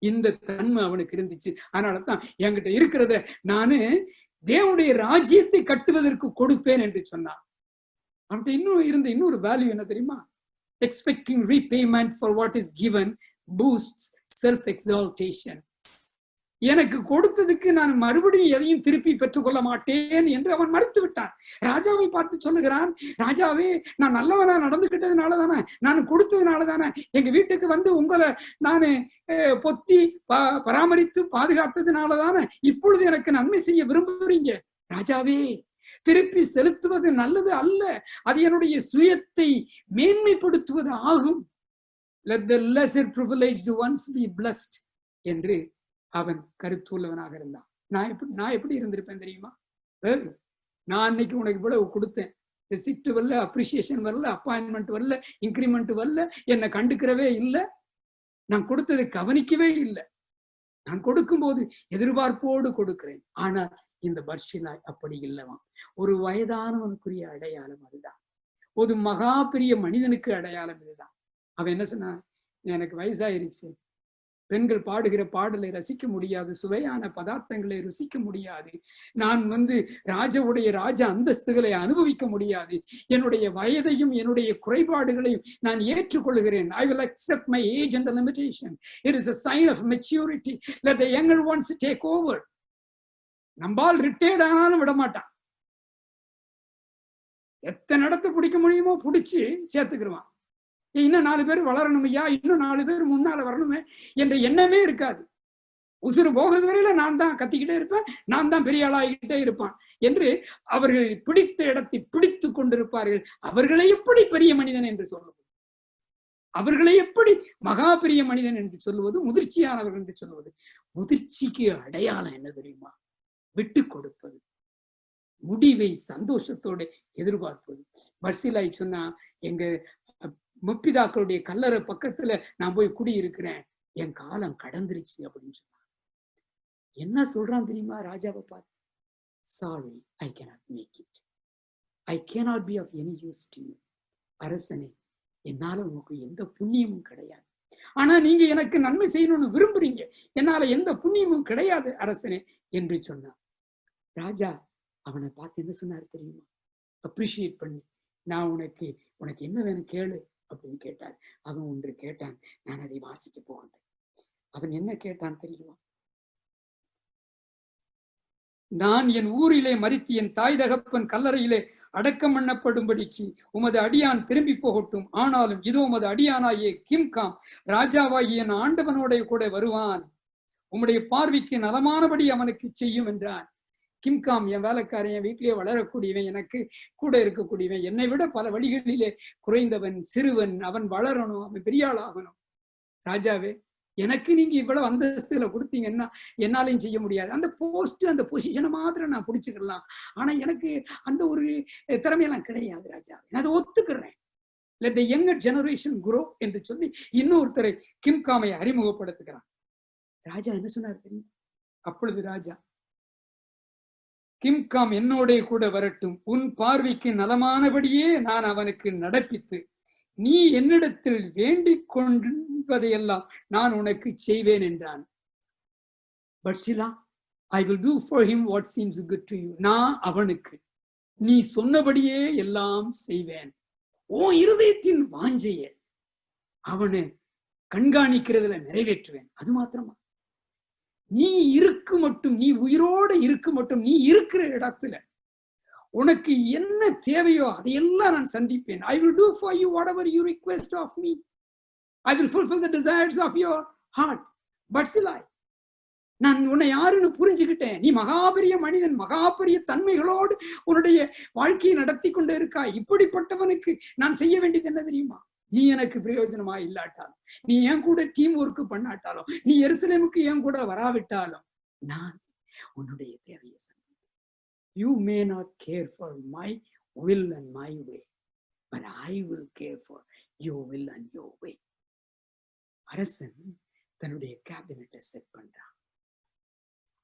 இந்த தன்மை அவனுக்கு இருந்துச்சு. அதனாலதான் என்கிட்ட இருக்கிறத நானு தேவனுடைய ராஜ்யத்தை கட்டுவதற்கு கொடுப்பேன் என்று சொன்னான். அவன்கிட்ட இன்னொரு வேல்யூ என்ன தெரியுமா? Expecting repayment for what is given boosts self exaltation. எனக்கு கொடுத்ததுக்கு நான் மறுபடியும் எதையும் திருப்பி பெற்றுக்கொள்ள மாட்டேன் என்று அவன் மறுத்து விட்டான். ராஜாவை பார்த்து சொல்லுகிறான், ராஜாவே நான் நல்லவனா நடந்துகிட்டதுனால தானே, நான் கொடுத்ததுனால தானே, எங்க வீட்டுக்கு வந்து உங்களை நான் பொத்தி பராமரித்து பாதுகாத்ததுனால தானே இப்பொழுது எனக்கு நன்மை செய்ய விரும்புறீங்க. ராஜாவே, திருப்பி செலுத்துவது நல்லது அல்ல, அது என்னுடைய சுயத்தை மேன்மைப்படுத்துவது ஆகும். Let the lesser privileged ones be blessed என்று அவன் கருத்துள்ளவனாக இருந்தான். நான் எப்படி இருந்திருப்பேன் தெரியுமா? நான் அன்னைக்கு உனக்கு இவ்வளவு கொடுத்தேன், ரெசிப்ட் வரல, அப்ரிசியேஷன் வரல, அப்பாயின்மெண்ட் வரல, இன்கிரிமெண்ட் வரல, என்னை கண்டுக்கிறவே இல்லை, நான் கொடுத்ததை கவனிக்கவே இல்லை. நான் கொடுக்கும்போது எதிர்பார்ப்போடு கொடுக்கிறேன். ஆனா இந்த பர்ஷிலாய் அப்படி இல்லவா? ஒரு வயதானவனுக்குரிய அடையாளம் அதுதான். ஒரு மகா பெரிய மனிதனுக்கு அடையாளம் இதுதான். அவன் என்ன சொன்னான்? எனக்கு வயசாயிருச்சு, பெண்கள் பாடுகிற பாடலை ரசிக்க முடியாது, சுவையான பதார்த்தங்களை ருசிக்க முடியாது, நான் ராஜ அந்தஸ்துகளை அனுபவிக்க முடியாது, என்னுடைய வயதையும் என்னுடைய குறைபாடுகளையும் நான் ஏற்றுக்கொள்கிறேன். I will accept my age and the limitation. It is a sign of maturity. Let the younger ones take over. நம்பால் ரிட்டையர்ட் ஆனாலும் விட மாட்டான். எத்தனை இடத்தை பிடிக்க முடியுமோ பிடிச்சு சேர்த்துக்கிடுவான். இன்னும் 4 பேர் வளரணும் ஐயா, இன்னும் 4 பேர் முன்னால வரணுமே என்ற எண்ணமே இருக்காது. உசுறு போகிறது வரையில நான் தான் கத்திக்கிட்டே இருப்பேன், நான் தான் பெரிய ஆளாகிக்கிட்டே இருப்பான் என்று அவர்கள் பிடித்த இடத்தை பிடித்து கொண்டிருப்பார்கள். அவர்களை எப்படி பெரிய மனிதன் என்று சொல்லுவது, அவர்களை எப்படி மகா பெரிய மனிதன் என்று சொல்லுவது, முதிர்ச்சியானவர்கள் என்று சொல்லுவது? முதிர்ச்சிக்கு அடையாளம் என்ன தெரியுமா? விட்டு கொடுப்பது, முடிவை சந்தோஷத்தோட எதிர்பார்ப்பது. பர்சிலாய் சொன்னா, எங்க முப்பிதாக்களுடைய கல்லறை பக்கத்துல நான் போய் குடியிருக்கிறேன், என் காலம் கடந்துருச்சு அப்படின்னு சொன்னான். என்ன சொல்றான் தெரியுமா ராஜாவை பார்த்து? Sorry, I cannot make it, I cannot be of any use to you. அரசனே, என்னால உங்களுக்கு எந்த புண்ணியமும் கிடையாது, ஆனா நீங்க எனக்கு நன்மை செய்யணும்னு விரும்புறீங்க, என்னால எந்த புண்ணியமும் கிடையாது அரசனே என்று சொன்னான். ராஜா அவனை பார்த்து என்ன சொன்னாரு தெரியுமா? அப்ரிஷியேட் பண்ணி, நான் உனக்கு என்ன வேணும் கேளு அப்படின்னு கேட்டார். அவன் ஒன்று கேட்டான், நான் அதை வாசிக்க போகின்றேன். அவன் என்ன கேட்டான் தெரியுமா? நான் என் ஊரிலே மரித்து என் தாய் தகப்பன் கல்லறையிலே அடக்கம் பண்ணப்படும்படிக்கு உமது அடியான் திரும்பி போகட்டும். ஆனாலும் இதோ உமது அடியானாகிய கிம்காம் ராஜாவாகிய என் ஆண்டவனோட கூட வருவான், உம்முடைய பார்வைக்கு நலமானபடி அவனுக்கு செய்யும் என்றான். கிம்காம் என் வேலைக்காரன், என் வீட்டிலேயே வளரக்கூடியவன், எனக்கு கூட இருக்கக்கூடியவன், என்னை விட பல வழிகளிலே குறைந்தவன், சிறுவன், அவன் வளரணும், அவன் பெரிய ஆள் ஆகணும். ராஜாவே, எனக்கு நீங்க இவ்வளவு அந்தஸ்துல கொடுத்தீங்கன்னா என்னாலையும் செய்ய முடியாது. அந்த போஸ்ட், அந்த பொசிஷனை மாத்திரம் நான் பிடிச்சுக்கலாம், ஆனா எனக்கு அந்த ஒரு திறமையெல்லாம் கிடையாது ராஜாவே, நான் அதை ஒத்துக்கிறேன். Let the younger generation grow என்று சொல்லி இன்னொருத்தரை கிம்காமை அறிமுகப்படுத்துகிறான். ராஜா என்ன சொன்னார் தெரியும்? அப்பொழுது ராஜா, கிம்காம் என்னோட கூட வரட்டும், உன் பார்வைக்கு நலமானபடியே நான் அவனுக்கு நடப்பித்து நீ என்னிடத்தில் வேண்டிக் கொண்டதையெல்லாம் நான் உனக்கு செய்வேன் என்றான். பர்சிலா, I will do for him what seems good to you. நான் அவனுக்கு நீ சொன்னபடியே எல்லாம் செய்வேன். உன் இருதயத்தின் வாஞ்சைய அவனை கண்காணிக்கிறதுல நிறைவேற்றுவேன். அது மாத்திரமா? நீ இருக்கு மட்டும், நீ உயிரோட இருக்கு மட்டும், நீ இருக்கிற இடத்துல உனக்கு என்ன தேவையோ அதையெல்லாம் நான் சந்திப்பேன். I will do for you whatever you request of me. I will fulfill the desires of your heart. பர்சிலாய், நான் உன்னை யாருன்னு புரிஞ்சுக்கிட்டேன். நீ மகாபெரிய மனிதன், மகாபெரிய தன்மைகளோடு உன்னுடைய வாழ்க்கையை நடத்தி கொண்டு இருக்காய். இப்படிப்பட்டவனுக்கு நான் செய்ய வேண்டியது என்ன தெரியுமா? நீ எனக்கு பிரயோஜனமா இல்லாட்டாலும், நீ என் கூட டீம் ஒர்க் பண்ணாட்டாலும், நீ எருசலேமுக்கு என் கூட வராவிட்டாலும், நான் உன்னுடைய தேவையை சந்திப்பேன். You may not care for my will and my way, but I will care for your will and your way. அரசன் தன்னுடைய கேபினட்டை செட் பண்றான்,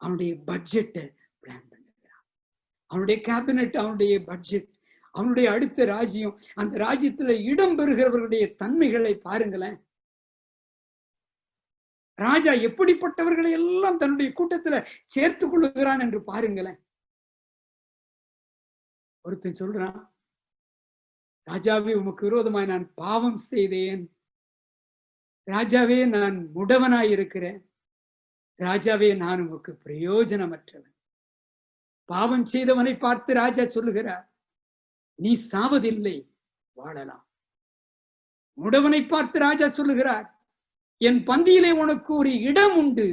அவனுடைய பட்ஜெட்டை பிளான் பண்ணுகிறான். அவனுடைய கேபினட், அவனுடைய பட்ஜெட், அவனுடைய அடுத்த ராஜ்யம், அந்த ராஜ்யத்துல இடம் பெறுகிறவர்களுடைய தன்மைகளை பாருங்களேன். ராஜா எப்படிப்பட்டவர்களை எல்லாம் தன்னுடைய கூட்டத்துல சேர்த்துக் கொள்ளுகிறான் என்று பாருங்களேன். ஒருத்தன் சொல்றான், ராஜாவே, உமக்கு விரோதமாய் நான் பாவம் செய்தேன், ராஜாவே நான் முடவனாய் இருக்கிறேன், ராஜாவே நான் உமக்கு பிரயோஜனமற்றவன். பாவம் செய்தவனை பார்த்து ராஜா சொல்லுகிறார், நீ சாவதில்லை, வாழலாம். முடவனை பார்த்து ராஜா சொல்லுகிறார், என் பந்தியிலே உனக்கு ஒரு இடம் உண்டு,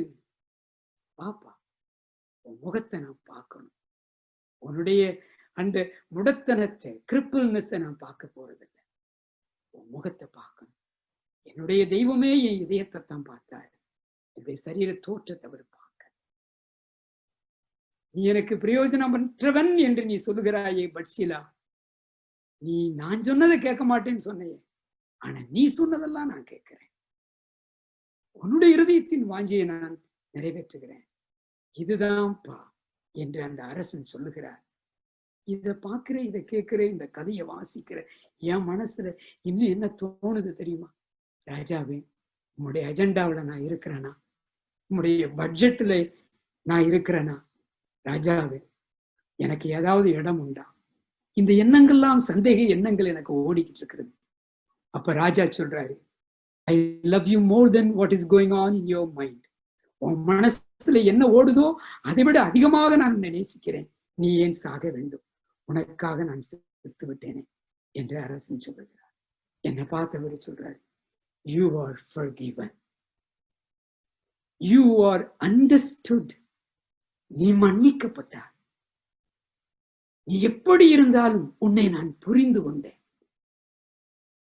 பாப்பா உன் முகத்தை நான் பார்க்கணும், உன்னுடைய அந்த முடத்தனத்தை, கிரிப்பிள்னஸை நான் பார்க்க போறதில்லை, உன் முகத்தை பார்க்கணும். என்னுடைய தெய்வமே என் இதயத்தை தான் பார்த்தார், என்னுடைய சரீர தோற்றத்தை அவர் பார்க்க. நீ எனக்கு பிரயோஜனமற்றவன் என்று நீ சொல்லுகிறாயே பட்சிலா, நீ நான் சொன்னதை கேட்க மாட்டேன்னு சொன்னையே, ஆனா நீ சொன்னதெல்லாம் நான் கேட்கிறேன். உன்னுடைய இருதயத்தின் வாஞ்சியை நான் நிறைவேற்றுகிறேன். இதுதான்ப்பா என்று அந்த அரசன் சொல்லுகிறார். இதை பார்க்கிறேன், இதை கேட்கிறேன், இந்த கதையை வாசிக்கிறேன். என் மனசுல இன்னும் என்ன தோணுது தெரியுமா? ராஜாவே, உங்களுடைய அஜெண்டாவில் நான் இருக்கிறேனா? உங்களுடைய பட்ஜெட்ல நான் இருக்கிறேனா? ராஜாவே, எனக்கு ஏதாவது இடம் உண்டா? இந்த எண்ணங்கள்லாம் சந்தேக எண்ணங்கள் எனக்கு ஓடிக்கிட்டு இருக்கிறது. அப்ப ராஜா சொல்றாரு, I love you more then what is going on in your mind. உன் மனசுல என்ன ஓடுதோ அதை விட அதிகமாக நான் உன்னை நேசிக்கிறேன். நீ ஏன் சாக வேண்டும்? உனக்காக நான் செத்து விட்டேனே என்று அரசன் சொல்லுகிறார். என்னை பார்த்தவர் சொல்றாரு, you are forgiven. You are understood. நீ மன்னிக்கப்பட்டார். நீ எப்படி இருந்தாலும் உன்னை நான் புரிந்து கொண்டேன்.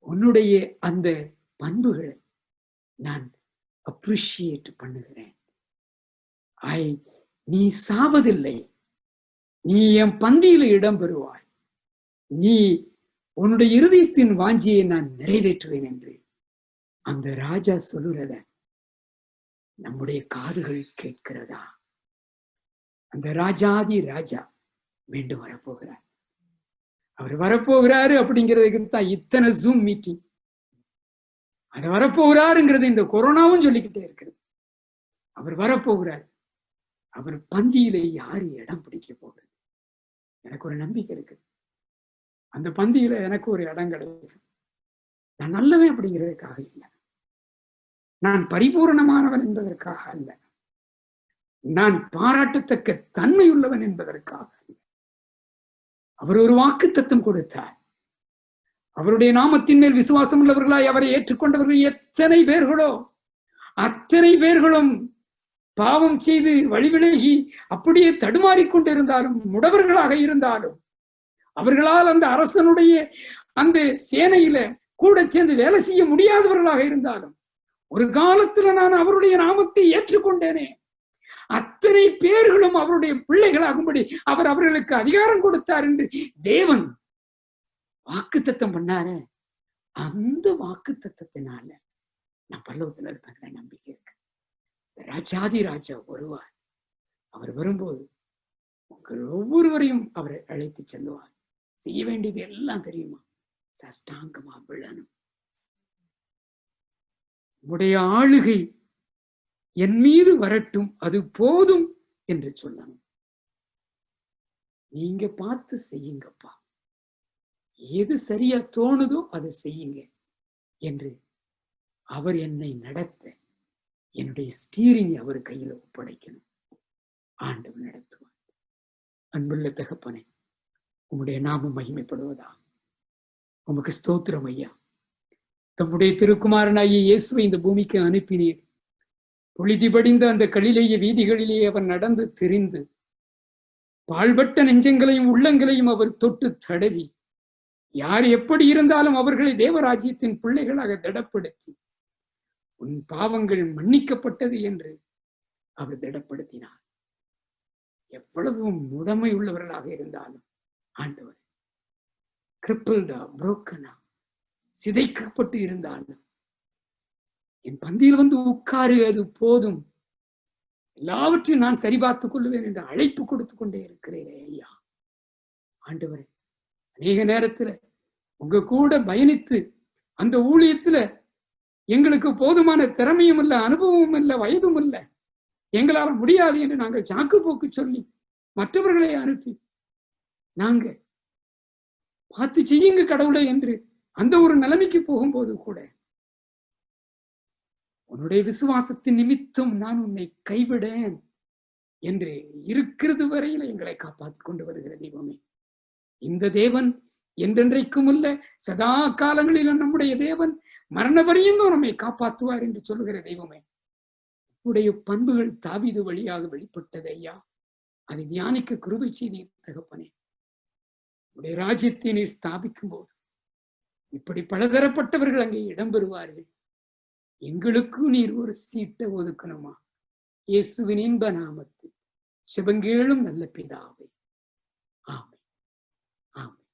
உன்னுடைய அந்த பண்புகளை நான் அப்ரிஷியேட் பண்ணுகிறேன். நீ சாவதில்லை, நீ என் பந்தியில இடம் பெறுவாய், நீ உன்னுடைய இருதயத்தின் வாஞ்சியை நான் நிறைவேற்றுவேன் என்று அந்த ராஜா சொல்லுறத நம்முடைய காதுகள் கேட்கிறதா? அந்த ராஜாதி ராஜா மீண்டும் வரப்போகிறார். அவர் வரப்போகிறாரு அப்படிங்கிறதுக்கு தான் இத்தனை ஜூம் மீட்டிங். அது வரப்போகிறாருங்கிறது இந்த கொரோனாவும் சொல்லிக்கிட்டே இருக்கிறது. அவர் வரப்போகிறார். அவர் பந்தியில யாரு இடம் பிடிக்க போகிறது? எனக்கு ஒரு நம்பிக்கை இருக்குது. அந்த பந்தியில எனக்கு ஒரு இடம் கிடைக்கும். நான் நல்லவன் அப்படிங்கிறதுக்காக இல்லை, நான் பரிபூரணமானவன் என்பதற்காக அல்ல, நான் பாராட்டத்தக்க தன்மை உள்ளவன் என்பதற்காக. அவர் ஒரு வாக்குத்தத்தம் கொடுத்தார். அவருடைய நாமத்தின் மேல் விசுவாசம் உள்ளவர்களாய் அவரை ஏற்றுக்கொண்டவர்கள் எத்தனை பேர்களோ அத்தனை பேர்களும் பாவம் செய்து வழிவிலகி அப்படியே தடுமாறிக்கொண்டிருந்தாலும், முடவர்களாக இருந்தாலும், அவர்களால் அந்த அரசனுடைய அந்த சேனையில கூட சேர்ந்து வேலை செய்ய முடியாதவர்களாக இருந்தாலும், ஒரு காலத்துல நான் அவருடைய நாமத்தை ஏற்றுக்கொண்டேனே, அத்தனை பேர்களும் அவருடைய பிள்ளைகளாகும்படி அவர் அவர்களுக்கு அதிகாரம் கொடுத்தார் என்று தேவன் வாக்குத்தத்தம் பண்ணாரு. அந்த வாக்குத்தத்தத்தினால நான் பரலோகத்துல இருப்பேங்கிற நம்பிக்கை இருக்கு. ராஜாதி ராஜா வருவார். அவர் வரும்போது உங்கள் ஒவ்வொருவரையும் அவரை அழைத்து செல்லுவார். செய்ய வேண்டியது எல்லாம் தெரியுமா? சஷ்டாங்கமா விழணும். உடைய ஆளுகை என் மீது வரட்டும், அது போதும் என்று சொல்லணும். நீங்க பார்த்து செய்யுங்கப்பா, எது சரியா தோணுதோ அதை செய்யுங்க என்று அவர் என்னை நடத்த என்னுடைய ஸ்டீரிங் அவர் கையில ஒப்படைக்கணும். ஆண்டவர் நடத்துவார். அன்புள்ள தகப்பனே, உம்முடைய நாமம் மகிமைப்படுவதா? உமக்கு ஸ்தோத்திரம் ஐயா. தம்முடைய திருக்குமாரனாகிய இயேசுவை இந்த பூமிக்கு அனுப்பினீர். பொழுதி படிந்த அந்த கலிலேய வீதிகளிலே அவர் நடந்து திரிந்து பாழ்பட்ட நெஞ்சங்களையும் உள்ளங்களையும் அவர் தொட்டு தடவி, யார் எப்படி இருந்தாலும் அவர்களை தேவராஜ்யத்தின் பிள்ளைகளாக திடப்படுத்தி, உன் பாவங்கள் மன்னிக்கப்பட்டது என்று அவர் திடப்படுத்தினார். எவ்வளவு முடமை உள்ளவர்களாக இருந்தாலும் ஆண்டவர், கிரிப்பிள்டா, புரோக்கனா, சிதைக்கப்பட்டு இருந்தாலும் என் பந்தியில் வந்து உட்காரு, அது போதும், எல்லாவற்றையும் நான் சரிபார்த்துக் கொள்ளுவேன் என்று அழைப்பு கொடுத்து கொண்டே இருக்கிறேன் ஐயா. ஆண்டவரே, அநேக நேரத்துல உங்க கூட பயணித்து அந்த ஊழியத்துல எங்களுக்கு போதுமான திறமையும் இல்லை, அனுபவமும் இல்லை, வயதும் இல்லை, எங்களால முடியாது என்று நாங்கள் சாக்கு போக்கு சொல்லி மற்றவர்களை அனுப்பி நாங்க பார்த்து செய்யுங்க கடவுளை என்று அந்த ஒரு நிலைமைக்கு போகும்போது கூட உன்னுடைய விசுவாசத்தின் நிமித்தம் நான் உன்னை கைவிடேன் என்று இருக்கிறது வரையில எங்களை காப்பாற்றி கொண்டு வருகிற தெய்வமே, இந்த தேவன் என்றென்றைக்கும் உள்ள சதா காலங்களிலும் நம்முடைய தேவன் மரண பரியந்தம் நம்மை காப்பாற்றுவார் என்று சொல்லுகிற தெய்வமே, உன்னுடைய பண்புகள் தாவீது வழியாக வெளிப்பட்டது ஐயா. அதை தியானிக்க கிருபை செய்தி தகப்பனே. உடைய ராஜ்யத்தை நீர் ஸ்தாபிக்கும் போது இப்படி பலதரப்பட்டவர்கள் அங்கே இடம்பெறுவார்கள். எங்களுக்கும் நீர் ஒரு சீட்டை ஒதுக்கணுமா? இயேசுவின் இன்ப நாமத்தில் செபங்கேளும் நல்ல பிதாவே. ஆமென். ஆமென்.